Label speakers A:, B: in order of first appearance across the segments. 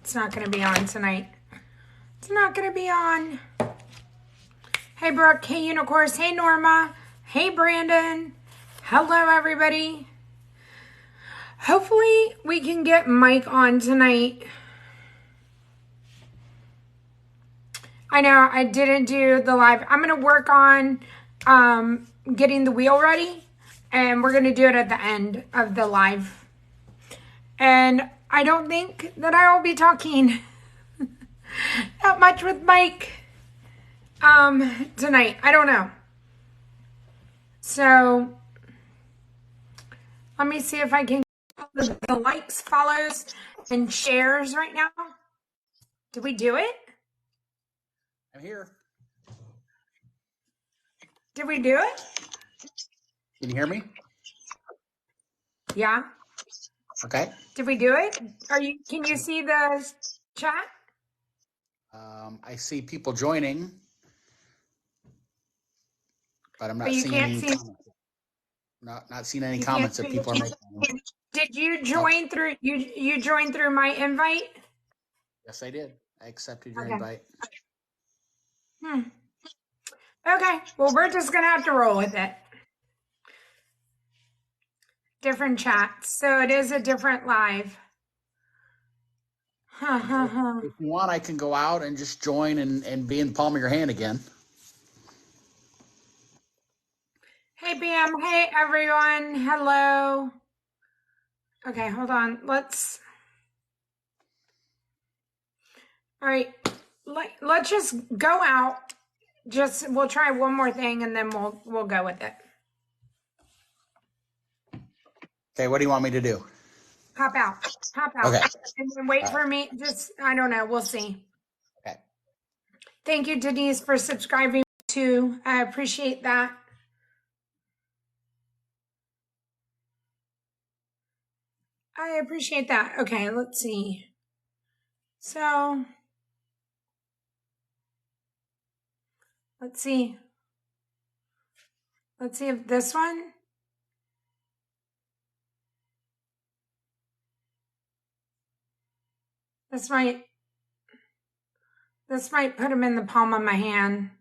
A: It's not going to be on tonight. It's not going to be on. Hey, Brooke. Hey, Unicorns. Hey, Norma. Hey, Brandon. Hello, everybody. Hopefully, we can get Mike on tonight. I know I didn't do the live. I'm going to work on getting the wheel ready, and we're going to do it at the end of the live. And I don't think that I will be talking that much with Mike tonight. I don't know. So let me see if I can get the likes, follows, and shares right now. Did we do it?
B: I'm here.
A: Did we do it?
B: Can you hear me?
A: Yeah.
B: Okay.
A: Did we do it? Can you see the chat?
B: I see people joining, but I'm not
A: But you
B: seeing
A: can't
B: any
A: see.
B: comments. Not seeing any
A: You
B: comments
A: can't
B: that people are making.
A: Did you join through you joined through my invite?
B: Yes, I did. I accepted your
A: Okay.
B: invite.
A: Okay. Well, we're just gonna have to roll with it. Different chats. So it is a different live.
B: If you want, I can go out and just join and be in the palm of your hand again.
A: Hey, Bam. Hey, everyone. Hello. Okay, hold on. All right. Let's just go out. We'll try one more thing and then we'll go with it.
B: Okay, what do you want me to do?
A: Pop out.
B: Okay.
A: And then wait for me. I don't know. We'll see.
B: Okay.
A: Thank you, Denise, for subscribing too. I appreciate that. I appreciate that. Okay, let's see. So, let's see. Let's see if this one. This might put him in the palm of my hand.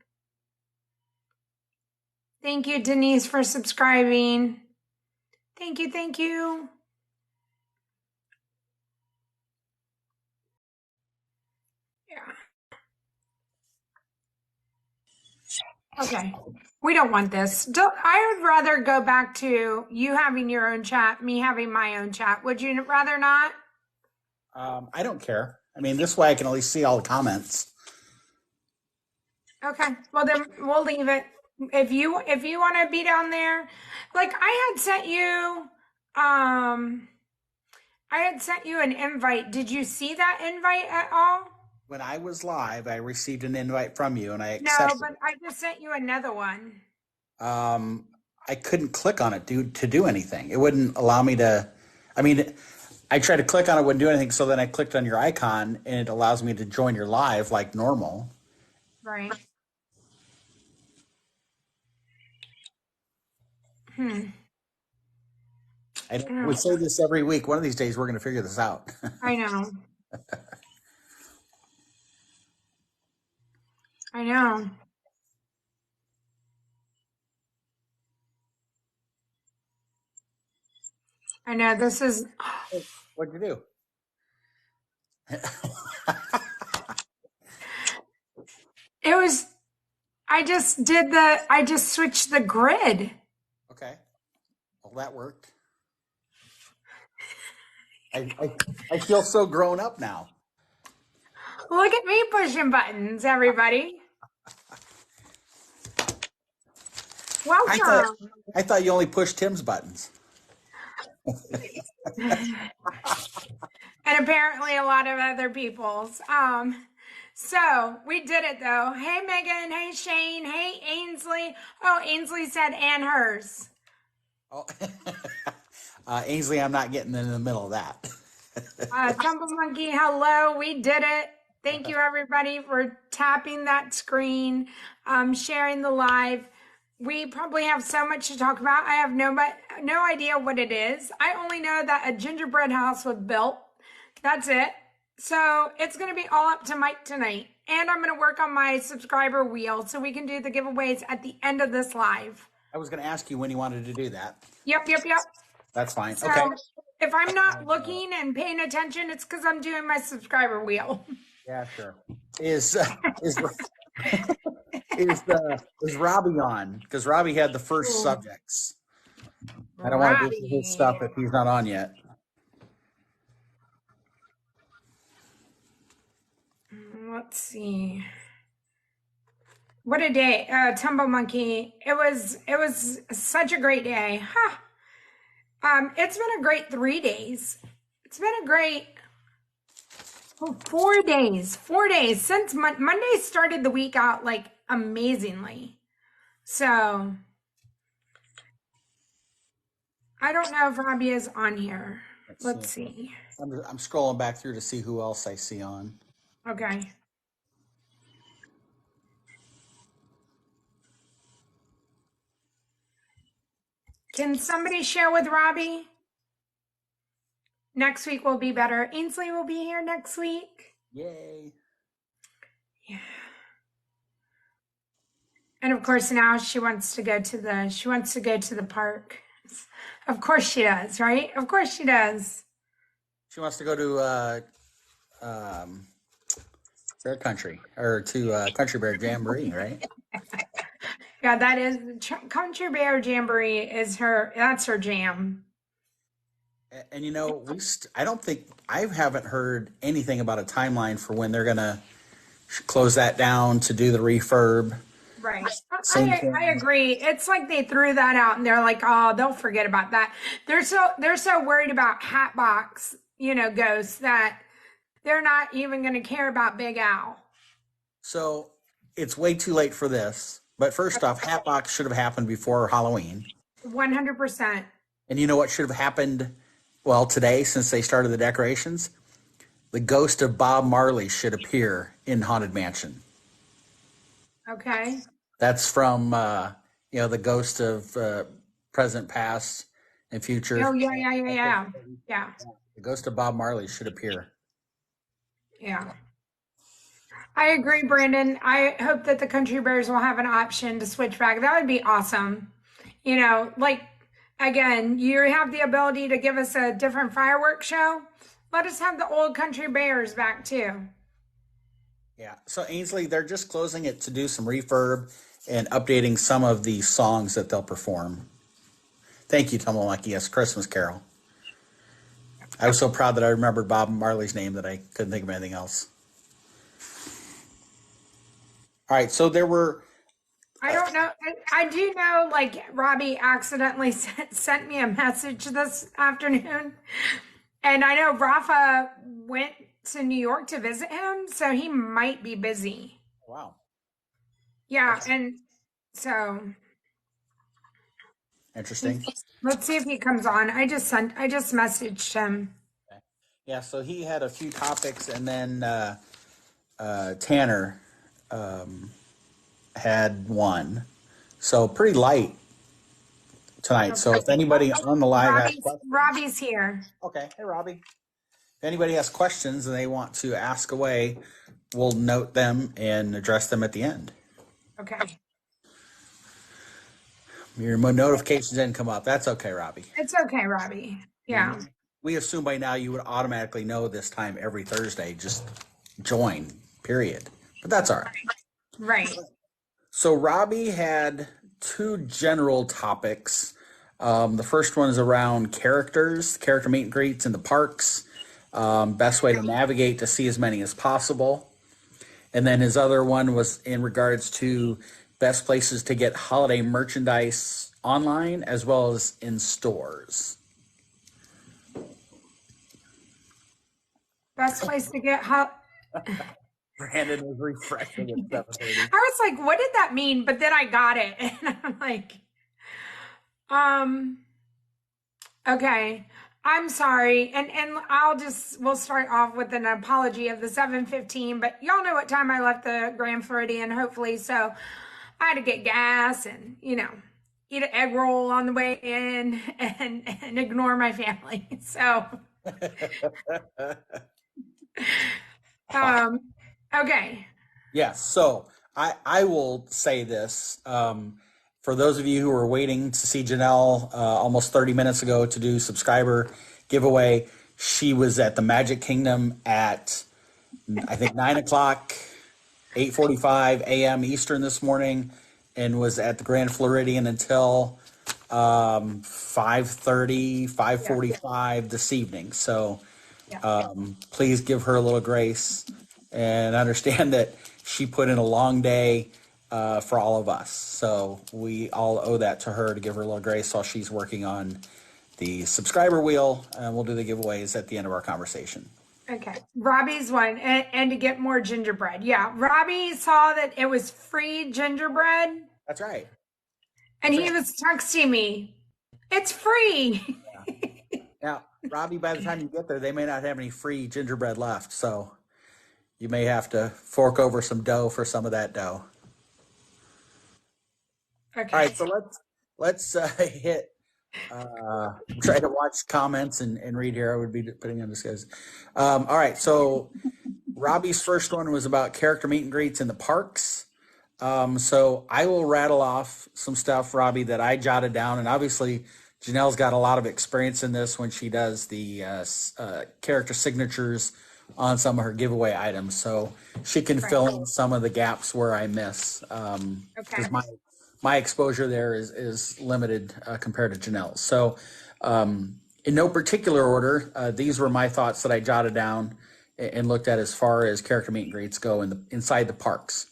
A: Thank you, Denise, for subscribing. Thank you, thank you. Yeah. Okay. We don't want this. I would rather go back to you having your own chat, me having my own chat. Would you rather not?
B: I don't care. I mean, this way I can at least see all the comments.
A: Okay. Well, then we'll leave it. If you want to be down there, like I had sent you an invite. Did you see that invite at all?
B: When I was live, I received an invite from you and I accepted.
A: No, but I just sent you another one.
B: I couldn't click on it to do anything. It wouldn't allow me to. I mean, I tried to click on it, wouldn't do anything. So then I clicked on your icon, and it allows me to join your live like normal.
A: Right.
B: We say this every week. One of these days, we're going to figure this out.
A: I know. I know. I know. This is.
B: What'd you do?
A: It was. I just switched the grid.
B: Okay. Well, that worked. I feel so grown up now.
A: Look at me pushing buttons, everybody. Welcome.
B: I thought you only pushed Tim's buttons.
A: And apparently a lot of other people's. So we did it though. Hey Megan, hey Shane, hey Ainsley. Oh, Ainsley said and hers.
B: Oh, Ainsley, I'm not getting in the middle of that.
A: Tumble Monkey, hello. We did it. Thank you everybody for tapping that screen, sharing the live. We probably have so much to talk about. I have no idea what it is. I only know that a gingerbread house was built. That's it. So it's going to be all up to Mike tonight. And I'm going to work on my subscriber wheel so we can do the giveaways at the end of this live.
B: I was going to ask you when you wanted to do that.
A: Yep.
B: That's fine.
A: So
B: Okay.
A: if I'm not looking and paying attention, it's because I'm doing my subscriber wheel.
B: Yeah, sure. Is is Robbie on? Because Robbie had the first
A: Ooh.
B: subjects. I don't want to do his stuff if he's not on yet.
A: Let's see. What a day, Tumble Monkey. It was such a great day. Huh. It's been a great 3 days. It's been a great 4 days. 4 days since Monday started the week out like amazingly. So I don't know if Robbie is on here. Let's see.
B: I'm scrolling back through to see who else I see on.
A: Okay. Can somebody share with Robbie? Next week will be better. Ainsley will be here next week.
B: Yay.
A: Yeah. And of course now she wants to go to the park. Of course she does, right? Of course she does.
B: She wants to go to Bear Country or to Country Bear Jamboree, right?
A: Yeah, that is Country Bear Jamboree is that's her jam.
B: And you know, I don't think I haven't heard anything about a timeline for when they're gonna close that down to do the refurb.
A: Right. I agree. It's like they threw that out and they're like, oh, they'll forget about that. They're so worried about Hatbox, ghosts that they're not even going to care about Big Al.
B: So it's way too late for this. But first off, Hatbox should have happened before Halloween.
A: 100%.
B: And you know what should have happened? Well, today, since they started the decorations, the ghost of Bob Marley should appear in Haunted Mansion.
A: Okay.
B: That's from, the ghost of present, past, and future.
A: Oh, yeah.
B: The ghost of Bob Marley should appear.
A: Yeah. I agree, Brandon. I hope that the Country Bears will have an option to switch back. That would be awesome. Again, you have the ability to give us a different fireworks show. Let us have the old Country Bears back too.
B: Yeah. So Ainsley, they're just closing it to do some refurb and updating some of the songs that they'll perform. Thank you, Tumble Monkey. Yes, Christmas Carol. I was so proud that I remembered Bob Marley's name that I couldn't think of anything else. All right, so there were.
A: I don't know. I do know, like, Robbie accidentally sent me a message this afternoon. And I know Rafa went to New York to visit him, so he might be busy.
B: Wow.
A: Yeah, and so.
B: Interesting.
A: Let's see if he comes on. I just messaged him.
B: Okay. Yeah, so he had a few topics, and then Tanner had one. So pretty light tonight. Okay. So if anybody on the live has questions,
A: Robbie's here.
B: Okay. Hey, Robbie. If anybody has questions and they want to ask away, we'll note them and address them at the end.
A: Okay.
B: Your notifications didn't come up. That's okay, Robbie.
A: It's okay, Robbie. Yeah.
B: We assume by now you would automatically know this time every Thursday. Just join, period. But that's all right.
A: Right.
B: So Robbie had two general topics. The first one is around character meet and greets in the parks, best way to navigate to see as many as possible. And then his other one was in regards to best places to get holiday merchandise online as well as in stores.
A: Best place to get
B: Brandon was refreshing at 7:30.
A: I was like, what did that mean? But then I got it. And I'm like, okay, I'm sorry. And we'll start off with an apology of the 7:15, but y'all know what time I left the Grand Floridian, hopefully. So I had to get gas and, eat an egg roll on the way in and ignore my family. So Okay.
B: Yes. So I will say this. For those of you who were waiting to see Janelle almost 30 minutes ago to do subscriber giveaway, she was at the Magic Kingdom at, I think, 9 o'clock, 8:45 a.m. Eastern this morning, and was at the Grand Floridian until 5:30,
A: Yeah.
B: 5:45 this evening. So
A: Yeah.
B: please give her a little grace and understand that she put in a long day for all of us. So we all owe that to her to give her a little grace while she's working on the subscriber wheel. And we'll do the giveaways at the end of our conversation.
A: Okay. Robbie's one. And to get more gingerbread. Yeah. Robbie saw that it was free gingerbread
B: That's right.
A: and he was texting me, it's free.
B: Now, Robbie, by the time you get there, they may not have any free gingerbread left. So you may have to fork over some dough for some of that dough.
A: Okay.
B: All right, so let's hit. Try to watch comments and read here. I would be putting on this, guys. All right, so Robbie's first one was about character meet and greets in the parks. So I will rattle off some stuff, Robbie, that I jotted down, and obviously Janelle's got a lot of experience in this when she does the character signatures on some of her giveaway items, so she can fill in some of the gaps where I miss.
A: Okay.
B: My exposure there is limited compared to Janelle's. So, in no particular order, these were my thoughts that I jotted down and looked at as far as character meet and greets go inside the parks.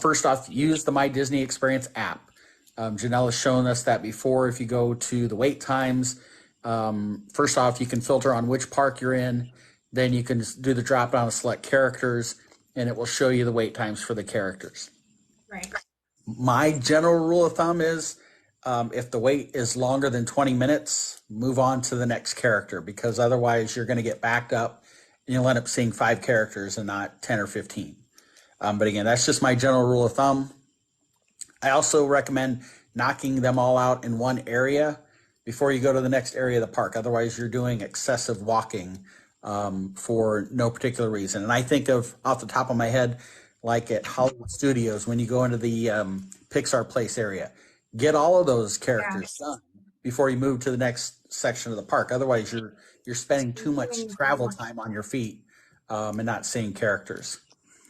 B: First off, use the My Disney Experience app. Janelle has shown us that before. If you go to the wait times, first off, you can filter on which park you're in. Then you can do the drop down to select characters, and it will show you the wait times for the characters.
A: Right.
B: My general rule of thumb is if the wait is longer than 20 minutes, move on to the next character, because otherwise you're going to get backed up and you'll end up seeing 5 characters and not 10 or 15. But again, that's just my general rule of thumb. I also recommend knocking them all out in one area before you go to the next area of the park. Otherwise, you're doing excessive walking for no particular reason. And I think of, off the top of my head, like at Hollywood Studios, when you go into the Pixar Place area, get all of those characters done before you move to the next section of the park. Otherwise, you're spending too much travel time on your feet and not seeing characters.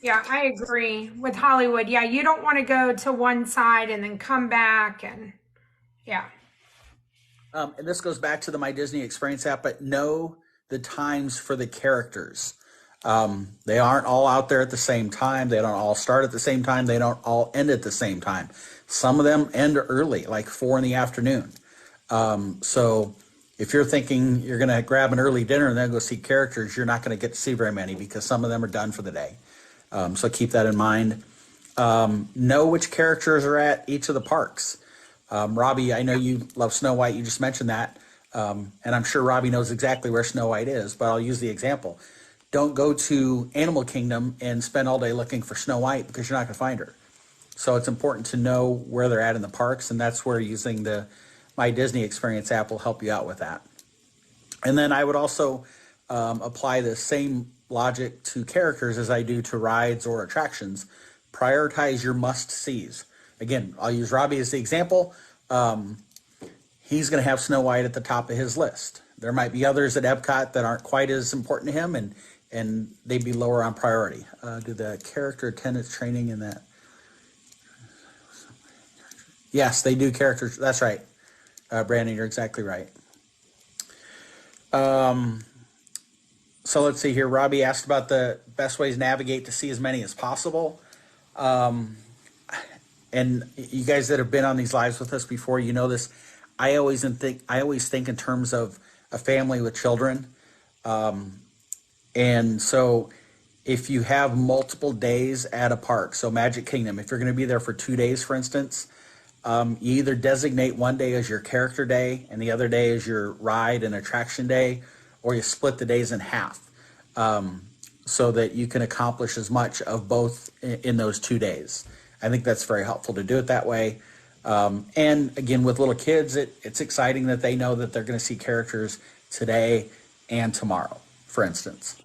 A: Yeah, I agree with Hollywood. Yeah, you don't want to go to one side and then come back and yeah.
B: And this goes back to the My Disney Experience app, but know the times for the characters. They aren't all out there at the same time. They don't all start at the same time. They don't all end at the same time. Some of them end early, like 4 in the afternoon. So if you're thinking you're going to grab an early dinner and then go see characters, you're not going to get to see very many because some of them are done for the day. So keep that in mind. Know which characters are at each of the parks. Robbie, I know you love Snow White. You just mentioned that. And I'm sure Robbie knows exactly where Snow White is, but I'll use the example. Don't go to Animal Kingdom and spend all day looking for Snow White because you're not going to find her. So it's important to know where they're at in the parks, and that's where using the My Disney Experience app will help you out with that. And then I would also apply the same logic to characters as I do to rides or attractions. Prioritize your must-sees. Again, I'll use Robbie as the example. He's going to have Snow White at the top of his list. There might be others at Epcot that aren't quite as important to him, and they'd be lower on priority. Do the character attendance training in that? Yes, they do characters. That's right. Brandon, you're exactly right. So let's see here. Robbie asked about the best ways to navigate to see as many as possible. And you guys that have been on these lives with us before, you know this. I always think in terms of a family with children. And so if you have multiple days at a park, so Magic Kingdom, if you're going to be there for 2 days, for instance, you either designate one day as your character day and the other day as your ride and attraction day, or you split the days in half so that you can accomplish as much of both in those 2 days. I think that's very helpful to do it that way. And again, with little kids, it's exciting that they know that they're going to see characters today and tomorrow, for instance.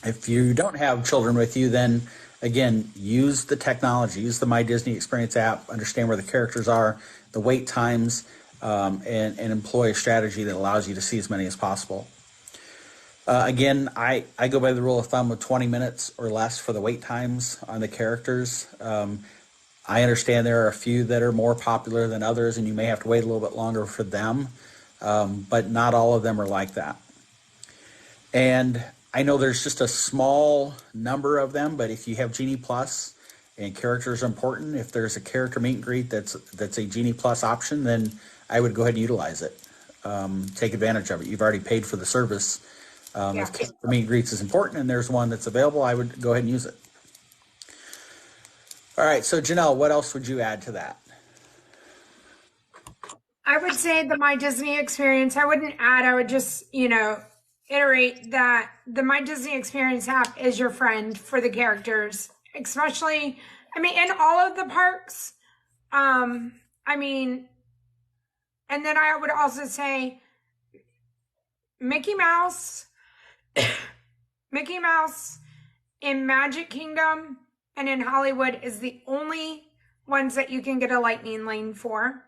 B: If you don't have children with you, then again, use the technology, use the My Disney Experience app, understand where the characters are, the wait times, and employ a strategy that allows you to see as many as possible. Again, I go by the rule of thumb of 20 minutes or less for the wait times on the characters. I understand there are a few that are more popular than others, and you may have to wait a little bit longer for them, but not all of them are like that. And I know there's just a small number of them, but if you have Genie Plus and characters are important, if there's a character meet and greet that's a Genie Plus option, then I would go ahead and utilize it. Take advantage of it. You've already paid for the service.
A: Yeah.
B: If character meet and greets is important and there's one that's available, I would go ahead and use it. All right, so Janelle, what else would you add to that?
A: I would say the My Disney Experience, I wouldn't add, I would just, iterate that the My Disney Experience app is your friend for the characters, especially, in all of the parks. I mean, and then I would also say Mickey Mouse, Mickey Mouse in Magic Kingdom and in Hollywood is the only ones that you can get a lightning lane for.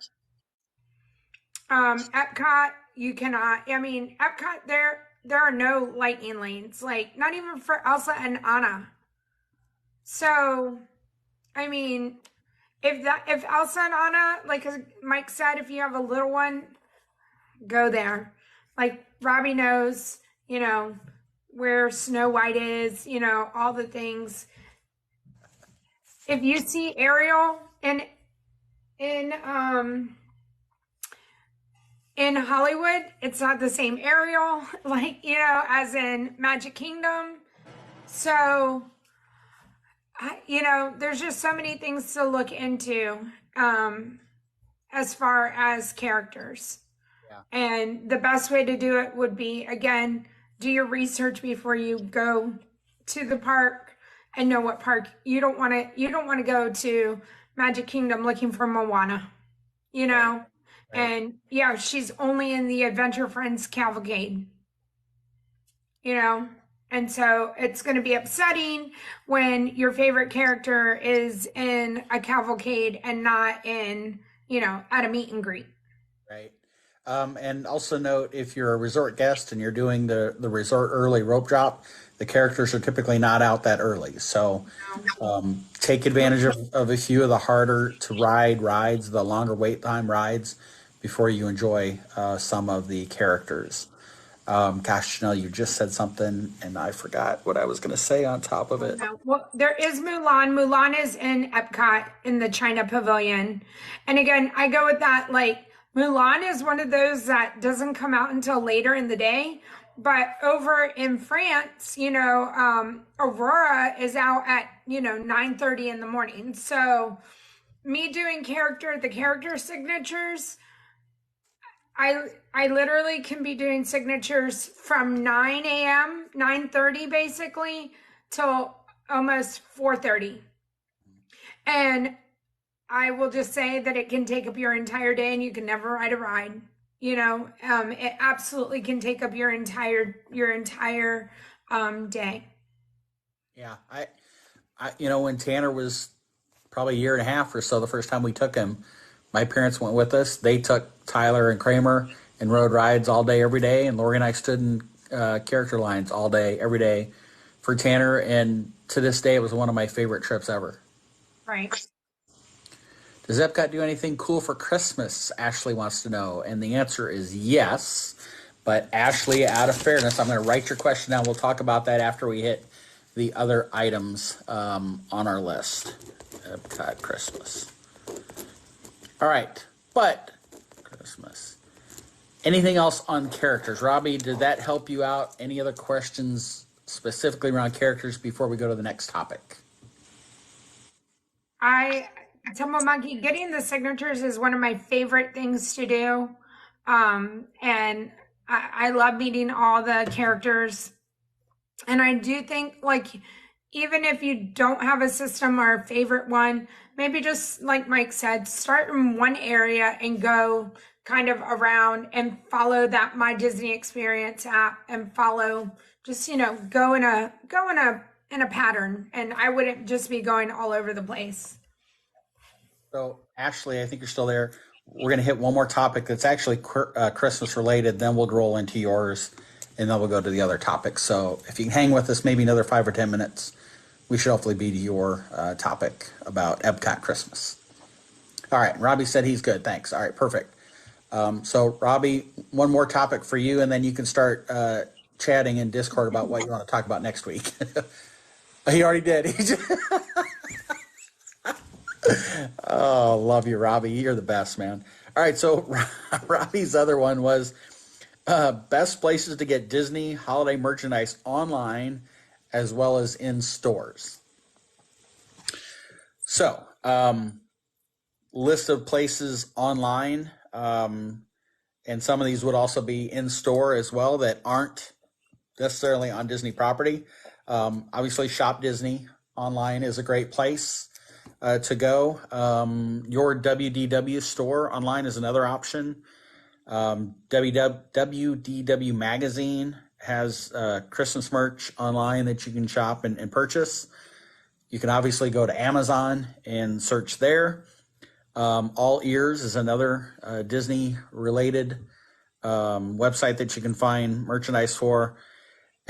A: Epcot, you cannot. Epcot, there are no lightning lanes, like not even for Elsa and Anna. So, if Elsa and Anna, like Mike said, if you have a little one, go there. Like Robbie knows, where Snow White is, all the things. If you see Ariel in Hollywood, it's not the same Ariel, as in Magic Kingdom. So, there's just so many things to look into as far as characters.
B: Yeah.
A: And the best way to do it would be, again, do your research before you go to the park and know what park you don't want to go to Magic Kingdom looking for Moana, Right. And yeah, she's only in the Adventure Friends cavalcade, and so it's going to be upsetting when your favorite character is in a cavalcade and not in, at a meet and greet.
B: Right. And also note, if you're a resort guest and you're doing the resort early rope drop, the characters are typically not out that early. So take advantage of a few of the harder to ride rides, the longer wait time rides, before you enjoy some of the characters. Gosh, Janelle, you just said something and I forgot what I was going to say on top of it.
A: Well, there is Mulan. Mulan is in Epcot in the China Pavilion. And again, I go with that, like, Mulan is one of those that doesn't come out until later in the day. But over in France, Aurora is out at, 9:30 in the morning. So me doing the character signatures, I literally can be doing signatures from 9 a.m., 9:30 basically, till almost 4:30. And I will just say that it can take up your entire day and you can never ride a ride. It absolutely can take up your entire day.
B: Yeah. When Tanner was probably a year and a half or so, the first time we took him, my parents went with us. They took Tyler and Kramer and rode rides all day, every day. And Lori and I stood in character lines all day, every day for Tanner. And to this day, it was one of my favorite trips ever.
A: Right.
B: Does Epcot do anything cool for Christmas? Ashley wants to know. And the answer is yes. But Ashley, out of fairness, I'm going to write your question down. We'll talk about that after we hit the other items on our list. Epcot Christmas. All right. But Christmas. Anything else on characters? Robbie, did that help you out? Any other questions specifically around characters before we go to the next topic?
A: Tumble Monkey, getting the signatures is one of my favorite things to do. And I love meeting all the characters. And I do think, like, even if you don't have a system or a favorite one, maybe just like Mike said, start in one area and go kind of around and follow that My Disney Experience app and follow just, go in a pattern. And I wouldn't just be going all over the place.
B: So, Ashley, I think you're still there. We're going to hit one more topic that's actually Christmas related. Then we'll roll into yours, and then we'll go to the other topic. So, if you can hang with us, maybe another 5 or 10 minutes, we should hopefully be to your topic about Epcot Christmas. All right. Robbie said he's good. Thanks. All right. Perfect. So, Robbie, one more topic for you, and then you can start chatting in Discord about what you want to talk about next week. He already did. Oh, love you, Robbie. You're the best, man. All right, so Robbie's other one was best places to get Disney holiday merchandise online as well as in stores. So, list of places online, and some of these would also be in store as well that aren't necessarily on Disney property. Obviously, Shop Disney online is a great place to go. Your WDW store online is another option. WDW Magazine has Christmas merch online that you can shop and purchase. You can obviously go to Amazon and search there. All Ears is another Disney related website that you can find merchandise for.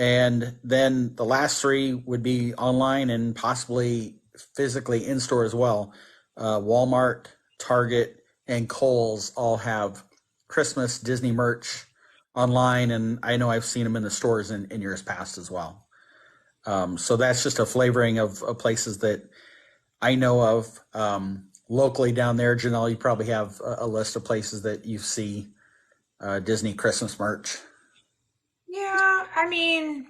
B: And then the last three would be online and possibly physically in store as well. Walmart, Target, and Kohl's all have Christmas Disney merch online, and I know I've seen them in the stores in years past as well. So that's just a flavoring of places that I know of. Locally down there, Janelle, you probably have a list of places that you see Disney Christmas merch.
A: Yeah, I mean,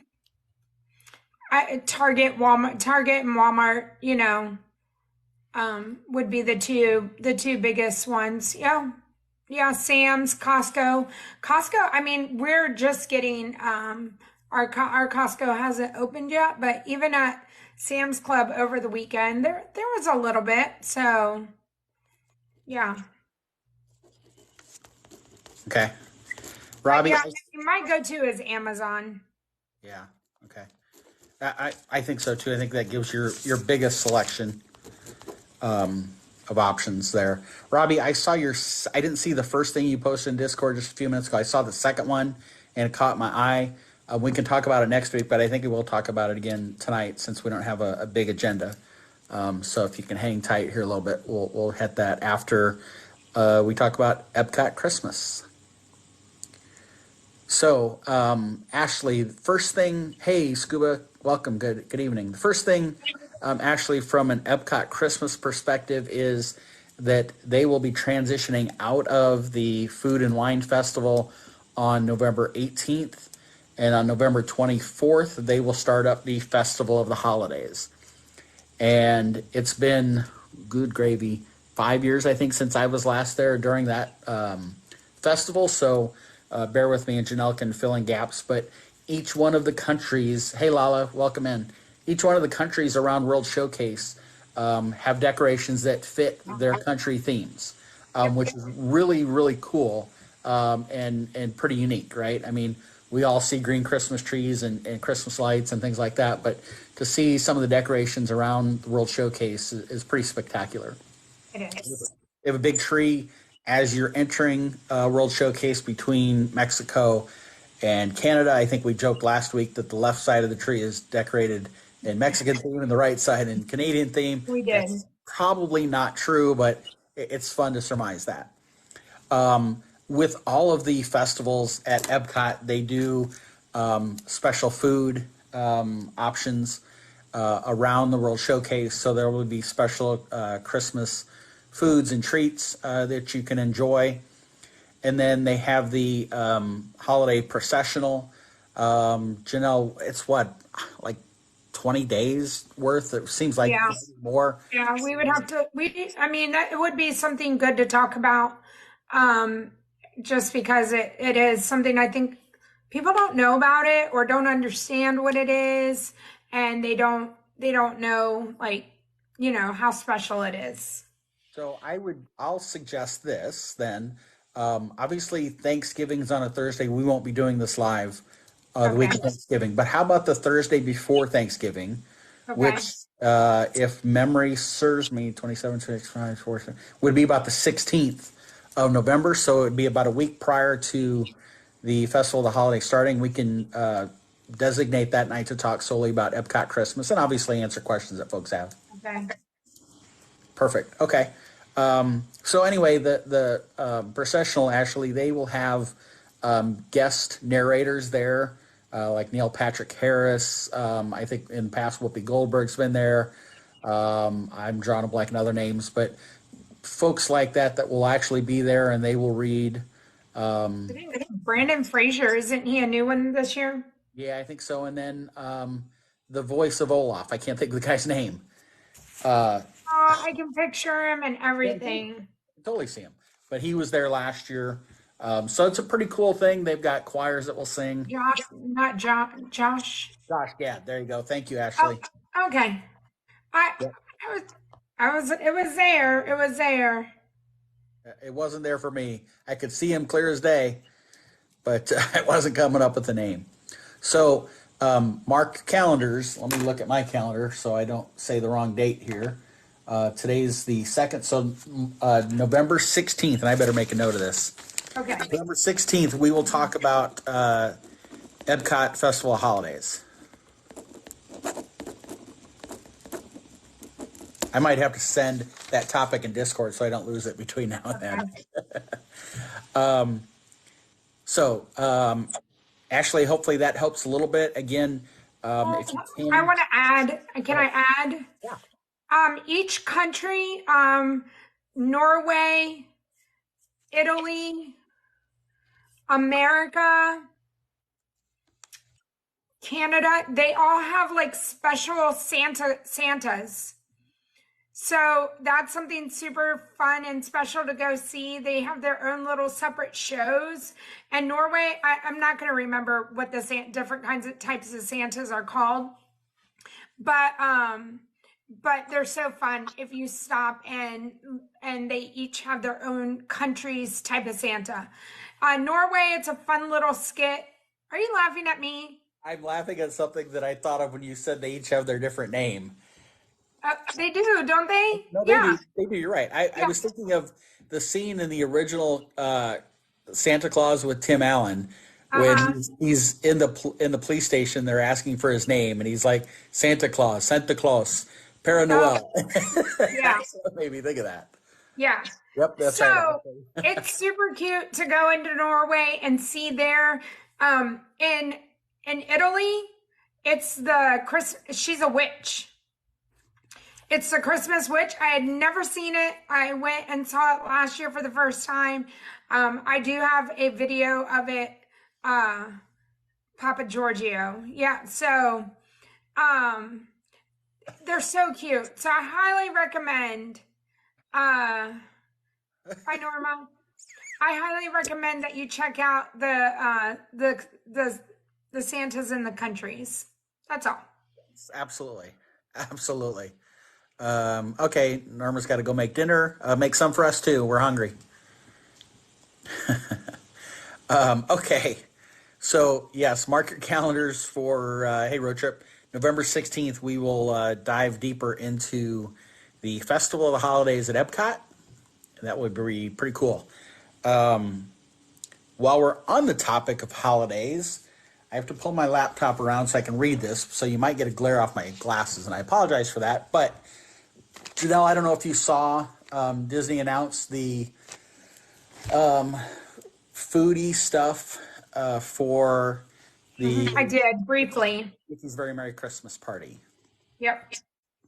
A: Target and Walmart, would be the two biggest ones. Yeah. Yeah, Sam's, Costco. I mean, we're just getting our Costco hasn't opened yet, but even at Sam's Club over the weekend, there was a little bit. So, yeah.
B: Okay.
A: But
B: Robbie,
A: yeah, my go-to is Amazon.
B: yeah, okay. I think so too. I think that gives your biggest selection of options there. Robbie, I didn't see the first thing you posted in Discord just a few minutes ago. I saw the second one and it caught my eye. We can talk about it next week, but I think we'll talk about it again tonight since we don't have a big agenda. So if you can hang tight here a little bit, we'll hit that after we talk about Epcot Christmas. So, Ashley, first thing, hey, Scuba, welcome, good evening. The first thing, Ashley, from an Epcot Christmas perspective is that they will be transitioning out of the Food and Wine Festival on November 18th, and on November 24th, they will start up the Festival of the Holidays. And it's been, good gravy, 5 years, I think, since I was last there during that festival, so bear with me and Janelle can fill in gaps, but each one of the countries, hey Lala, welcome in. Each one of the countries around World Showcase have decorations that fit their country themes, which is really, really cool and pretty unique, right? I mean, we all see green Christmas trees and Christmas lights and things like that, but to see some of the decorations around the World Showcase is pretty spectacular.
A: It is.
B: We have a big tree as you're entering World Showcase between Mexico and Canada. I think we joked last week that the left side of the tree is decorated in Mexican theme and the right side in Canadian theme.
A: We did.
B: That's probably not true, but it's fun to surmise that. With all of the festivals at Epcot, they do special food options around the World Showcase. So there will be special Christmas foods and treats that you can enjoy. And then they have the holiday processional. Janelle, it's what, like 20 days worth? It seems like
A: Yeah.
B: more.
A: Yeah, we would have to, I mean, that it would be something good to talk about, just because it is something I think people don't know about it or don't understand what it is, and they don't, they don't know, like, how special it is.
B: So I'll suggest this then. Obviously, Thanksgiving's on a Thursday. We won't be doing this live the week
A: Okay.
B: of Thanksgiving. But how about the Thursday before Thanksgiving, which,
A: Okay.
B: if memory serves me, 27, 25, 4, would be about the 16th of November. So it would be about a week prior to the Festival of the Holiday starting. We can designate that night to talk solely about Epcot Christmas and obviously answer questions that folks have.
A: Okay.
B: Perfect. Okay. So anyway, the processional, actually, they will have guest narrators there, like Neil Patrick Harris. I think in the past Whoopi Goldberg's been there. I'm drawing a blank on other names, but folks like that will actually be there, and they will read.
A: I think Brandon Fraser, isn't he a new one this year?
B: Yeah, I think so. And then the voice of Olaf. I can't think of the guy's name.
A: Oh, I can picture him and
B: Yeah, I can
A: everything.
B: totally see him. But he was there last year. So it's a pretty cool thing. They've got choirs that will sing.
A: Josh, not Josh.
B: Josh Gad, there you go. Thank you,
A: Oh,
B: Ashley.
A: okay. I,
B: Yep.
A: it was there. It was there.
B: It wasn't there for me. I could see him clear as day, but it wasn't coming up with the name. So mark calendars. Let me look at my calendar so I don't say the wrong date here. Today's the 2nd, so November 16th, and I better make a note of this.
A: Okay.
B: November 16th, we will talk about Epcot Festival of Holidays. I might have to send that topic in Discord so I don't lose it between now and then. So, Ashley, hopefully that helps a little bit. Again, if you
A: I
B: can.
A: want to add, can I add?
B: Yeah.
A: Each country, Norway, Italy, America, Canada, they all have like special Santas. So that's something super fun and special to go see. They have their own little separate shows. And Norway, I'm not going to remember what the different kinds of types of Santas are called, but they're so fun if you stop and they each have their own country's type of Santa. Norway, it's a fun little skit. Are you laughing at me?
B: I'm laughing at something that I thought of when you said they each have their different name.
A: They do, don't they?
B: No, they
A: Yeah.
B: do. They do. You're right. I was thinking of the scene in the original Santa Claus with Tim Allen when
A: Uh-huh.
B: he's in the police station. They're asking for his name, and he's like Santa Claus, Père Noël.
A: Yeah.
B: So it made me think of that.
A: Yeah.
B: Yep, that's right.
A: So it's super cute to go into Norway and see there. In Italy, it's she's a witch. It's the Christmas Witch. I had never seen it. I went and saw it last year for the first time. I do have a video of it, Papa Giorgio. Yeah, so they're so cute. So I highly recommend hi Norma. I highly recommend that you check out the Santas in the countries. That's all.
B: Absolutely. Absolutely. Okay, Norma's got to go make dinner. Make some for us too. We're hungry. Okay. So, yes, mark your calendars for, hey, road trip. November 16th, we will dive deeper into the Festival of the Holidays at Epcot. That would be pretty cool. While we're on the topic of holidays, I have to pull my laptop around so I can read this, so you might get a glare off my glasses, and I apologize for that. But, Janelle, I don't know if you saw Disney announce the foodie stuff for the
A: I did briefly.
B: Mickey's Very Merry Christmas Party.
A: Yep.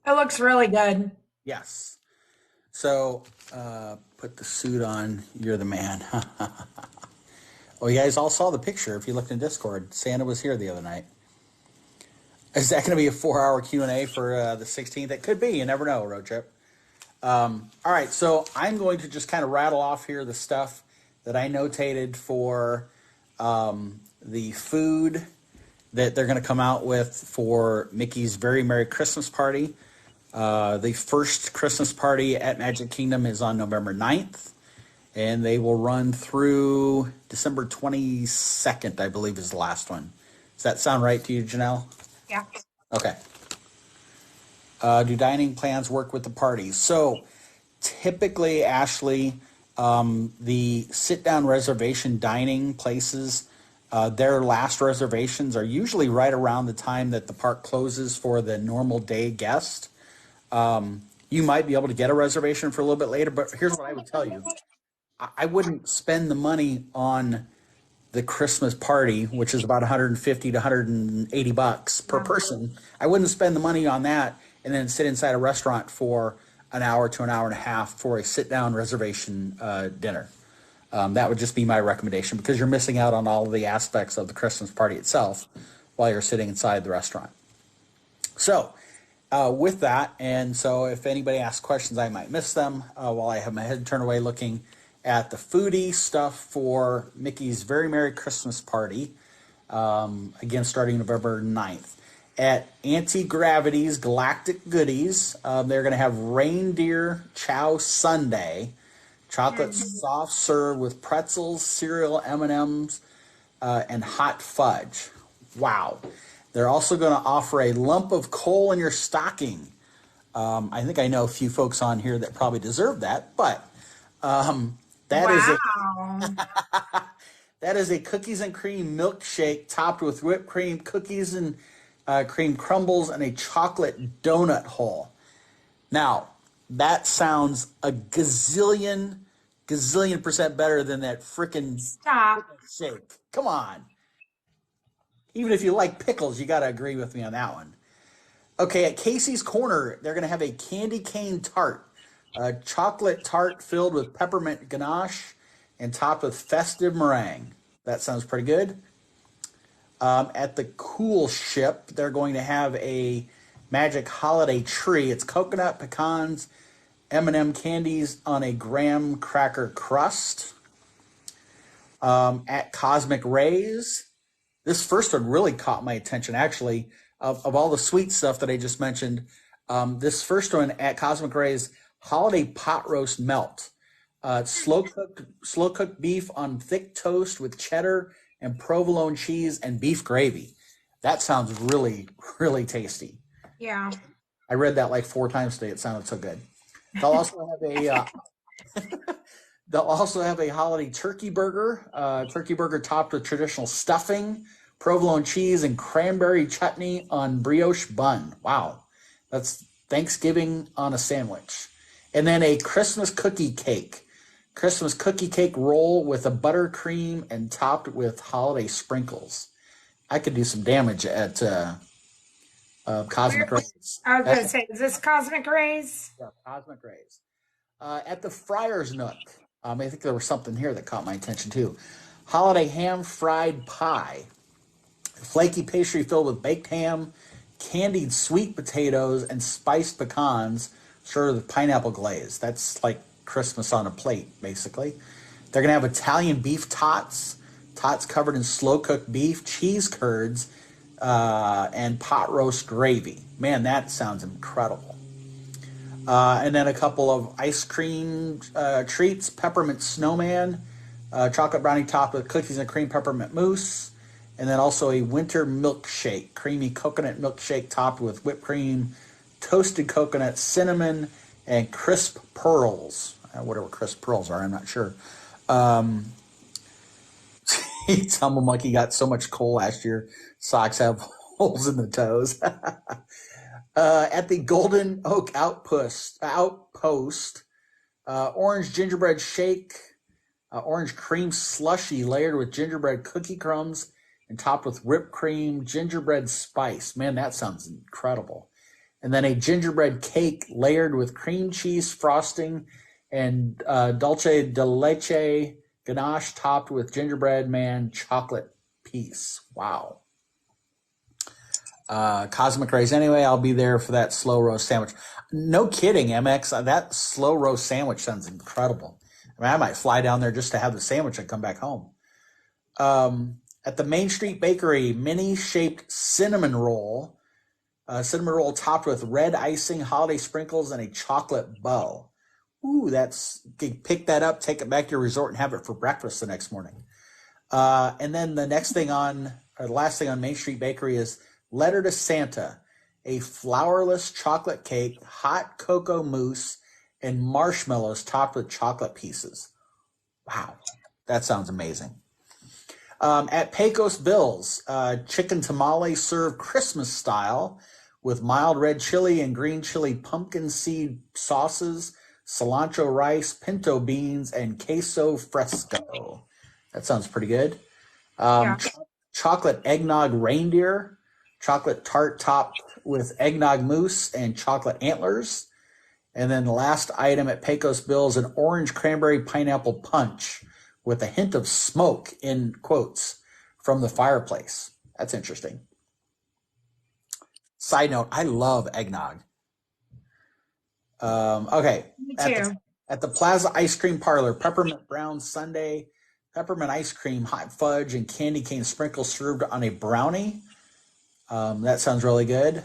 A: It looks really good.
B: Yes. So, put the suit on. You're the man. Oh, you guys all saw the picture if you looked in Discord. Santa was here the other night. Is that going to be a 4-hour Q&A for the 16th? It could be. You never know, road trip. All right, so I'm going to just kind of rattle off here the stuff that I notated for the food that they're going to come out with for Mickey's Very Merry Christmas Party. The first Christmas party at Magic Kingdom is on November 9th, and they will run through December 22nd, I believe, is the last one. Does that sound right to you, Janelle?
A: Yeah.
B: Okay. Do dining plans work with the parties? So typically, Ashley, the sit-down reservation dining places, their last reservations are usually right around the time that the park closes for the normal day guest. You might be able to get a reservation for a little bit later, but here's what I would tell you. I wouldn't spend the money on the Christmas party, which is about 150 to 180 bucks per person. I wouldn't spend the money on that and then sit inside a restaurant for an hour to an hour and a half for a sit-down reservation dinner. That would just be my recommendation because you're missing out on all of the aspects of the Christmas party itself while you're sitting inside the restaurant. So with that, and so if anybody asks questions, I might miss them while I have my head turned away looking at the foodie stuff for Mickey's Very Merry Christmas Party, again, starting November 9th. At Anti-Gravity's Galactic Goodies, they're going to have reindeer chow sundae, chocolate soft serve with pretzels, cereal, M&Ms, and hot fudge. Wow. They're also going to offer a lump of coal in your stocking. I think I know a few folks on here that probably deserve that, but that is a cookies and cream milkshake topped with whipped cream, cookies and cream crumbles, and a chocolate donut hole. Now, that sounds a gazillion percent better than that frickin' shake. Come on. Even if you like pickles, you got to agree with me on that one. Okay, at Casey's Corner, they're going to have a candy cane tart. A chocolate tart filled with peppermint ganache and topped with festive meringue. That sounds pretty good. At the Cool Ship, they're going to have a magic holiday tree. It's coconut, pecans, M&M candies on a graham cracker crust. At Cosmic Rays, this first one really caught my attention, actually. Of all the sweet stuff that I just mentioned, this first one at Cosmic Rays, holiday pot roast melt. Slow cooked beef on thick toast with cheddar and provolone cheese and beef gravy. That sounds really, really tasty.
A: Yeah.
B: I read that like 4 times today. It sounded so good. They'll also have a holiday turkey burger topped with traditional stuffing, provolone cheese, and cranberry chutney on brioche bun. Wow, that's Thanksgiving on a sandwich. And then a Christmas cookie cake roll with a buttercream and topped with holiday sprinkles. I could do some damage at Cosmic Rays.
A: I was going to say, is this Cosmic Rays?
B: Yeah, Cosmic Rays. At the Friar's Nook, I think there was something here that caught my attention too. Holiday ham fried pie. Flaky pastry filled with baked ham, candied sweet potatoes, and spiced pecans served with pineapple glaze. That's like Christmas on a plate, basically. They're going to have Italian beef tots covered in slow-cooked beef, cheese curds, and pot roast gravy. Man, that sounds incredible. And then a couple of ice cream treats, peppermint snowman, chocolate brownie topped with cookies and cream peppermint mousse, and then also a winter milkshake, creamy coconut milkshake topped with whipped cream, toasted coconut, cinnamon, and crisp pearls. Whatever crisp pearls are, I'm not sure. Tumble Monkey got so much coal last year. Socks have holes in the toes. At the Golden Oak Outpost, orange gingerbread shake, orange cream slushy layered with gingerbread cookie crumbs and topped with whipped cream, gingerbread spice. Man, that sounds incredible. And then a gingerbread cake layered with cream cheese frosting and dulce de leche ganache topped with gingerbread man chocolate piece. Wow. Cosmic Rays. Anyway, I'll be there for that slow roast sandwich. No kidding, MX. That slow roast sandwich sounds incredible. I mean, I might fly down there just to have the sandwich and come back home. At the Main Street Bakery, mini-shaped cinnamon roll topped with red icing, holiday sprinkles, and a chocolate bow. Ooh, pick that up, take it back to your resort, and have it for breakfast the next morning. And then the last thing on Main Street Bakery is Letter to Santa, a flourless chocolate cake, hot cocoa mousse, and marshmallows topped with chocolate pieces. Wow, that sounds amazing. At Pecos Bill's, chicken tamale served Christmas style with mild red chili and green chili pumpkin seed sauces, cilantro rice, pinto beans, and queso fresco. That sounds pretty good.
A: Yeah.
B: Chocolate eggnog reindeer, chocolate tart topped with eggnog mousse and chocolate antlers. And then the last item at Pecos Bill's, an orange cranberry pineapple punch with a hint of smoke in quotes from the fireplace. That's interesting. Side note, I love eggnog. Okay.
A: Me
B: At
A: too.
B: at the Plaza Ice Cream Parlor, peppermint brown sundae, peppermint ice cream, hot fudge, and candy cane sprinkles served on a brownie. That sounds really good.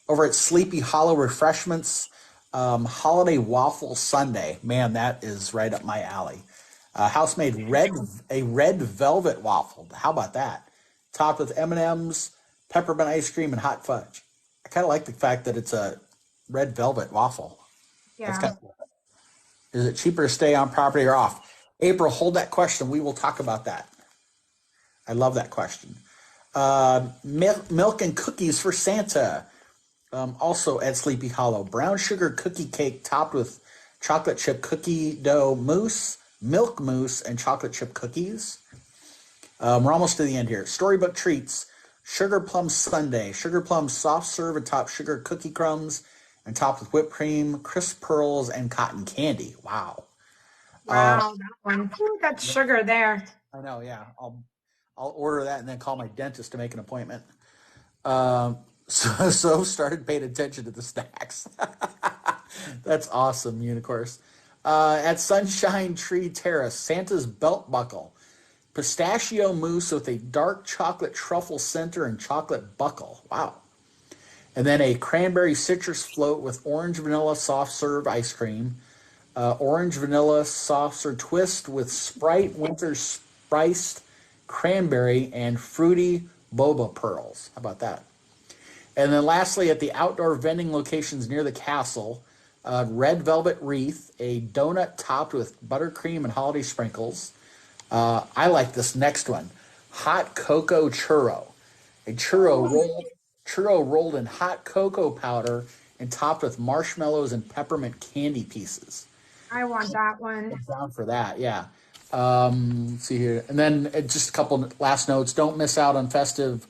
B: Over at Sleepy Hollow Refreshments, holiday waffle sundae. Man, that is right up my alley. House made a red velvet waffle. How about that? Topped with M&Ms, peppermint ice cream, and hot fudge. I kind of like the fact that it's a red velvet waffle. That's
A: Yeah.
B: kind of cool. Is it cheaper to stay on property or off? April, hold that question. We will talk about that. I love that question. Milk and cookies for Santa. Also at Sleepy Hollow, brown sugar cookie cake topped with chocolate chip cookie dough mousse, milk mousse, and chocolate chip cookies. We're almost to the end here. Storybook treats, sugar plum sundae, sugar plum soft serve atop sugar cookie crumbs, and topped with whipped cream, crisp pearls, and cotton candy. Wow.
A: Wow, that one. Ooh, that's sugar there.
B: I know, yeah. I'll order that and then call my dentist to make an appointment. So started paying attention to the snacks. That's awesome, Unicorse. At Sunshine Tree Terrace, Santa's belt buckle, pistachio mousse with a dark chocolate truffle center and chocolate buckle. Wow. And then a cranberry citrus float with orange vanilla soft serve ice cream, orange vanilla soft serve twist with Sprite winter spiced cranberry and fruity boba pearls. How about that? And then lastly, at the outdoor vending locations near the castle, red velvet wreath, a donut topped with buttercream and holiday sprinkles. I like this next one, hot cocoa churro, a churro rolled in hot cocoa powder and topped with marshmallows and peppermint candy pieces.
A: I want that one.
B: Down for that, yeah. Let's see here, and then just a couple last notes. Don't miss out on festive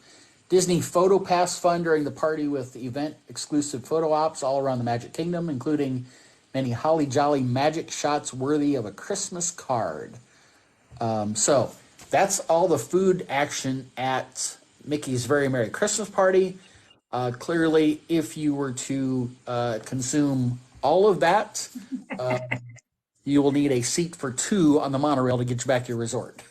B: Disney Photo Pass fun during the party with event exclusive photo ops all around the Magic Kingdom, including many holly jolly magic shots worthy of a Christmas card. So that's all the food action at Mickey's Very Merry Christmas Party. Clearly, if you were to consume all of that, you will need a seat for two on the monorail to get you back to your resort.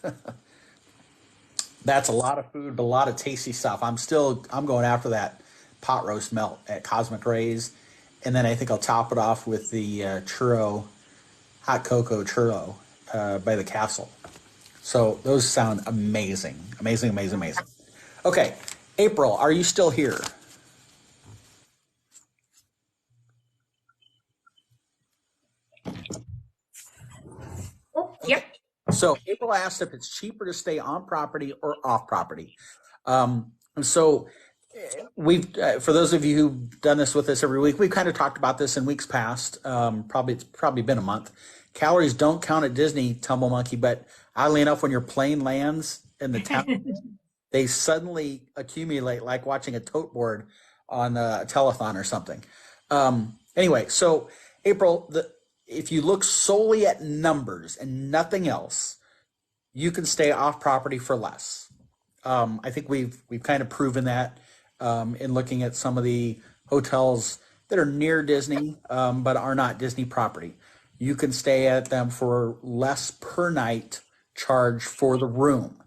B: That's a lot of food, but a lot of tasty stuff. I'm going after that pot roast melt at Cosmic Rays, and then I think I'll top it off with the hot cocoa churro by the castle. So those sound amazing, amazing, amazing, amazing. Okay, April, are you still here?
A: Oh, yep.
B: So April asked if it's cheaper to stay on property or off property. And so we've, for those of you who've done this with us every week, we've kind of talked about this in weeks past. It's probably been a month. Calories don't count at Disney, Tumble Monkey, but oddly enough, when your plane lands in the town, they suddenly accumulate like watching a tote board on a telethon or something. Anyway, so April, if you look solely at numbers and nothing else, you can stay off property for less. I think we've kind of proven that in looking at some of the hotels that are near Disney but are not Disney property. You can stay at them for less per night charge for the room.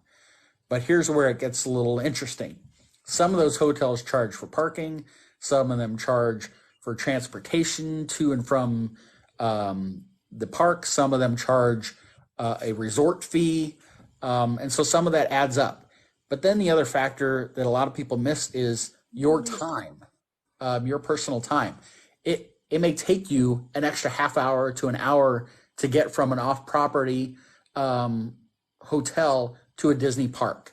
B: But here's where it gets a little interesting. Some of those hotels charge for parking. Some of them charge for transportation to and from the park. Some of them charge a resort fee. And so some of that adds up. But then the other factor that a lot of people miss is your time, your personal time. It may take you an extra half hour to an hour to get from an off property hotel to a Disney park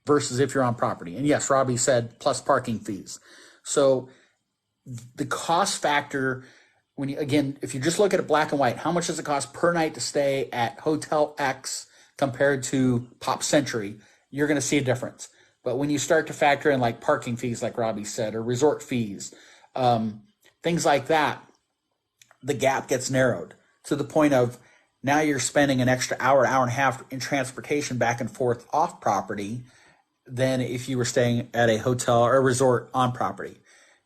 B: versus if you're on property. And yes, Robbie said plus parking fees. So the cost factor, when you, again, if you just look at it black and white, how much does it cost per night to stay at Hotel X compared to Pop Century, you're going to see a difference. But when you start to factor in like parking fees, like Robbie said, or resort fees, things like that, the gap gets narrowed to the point of now you're spending an extra hour, hour and a half in transportation back and forth off property than if you were staying at a hotel or a resort on property.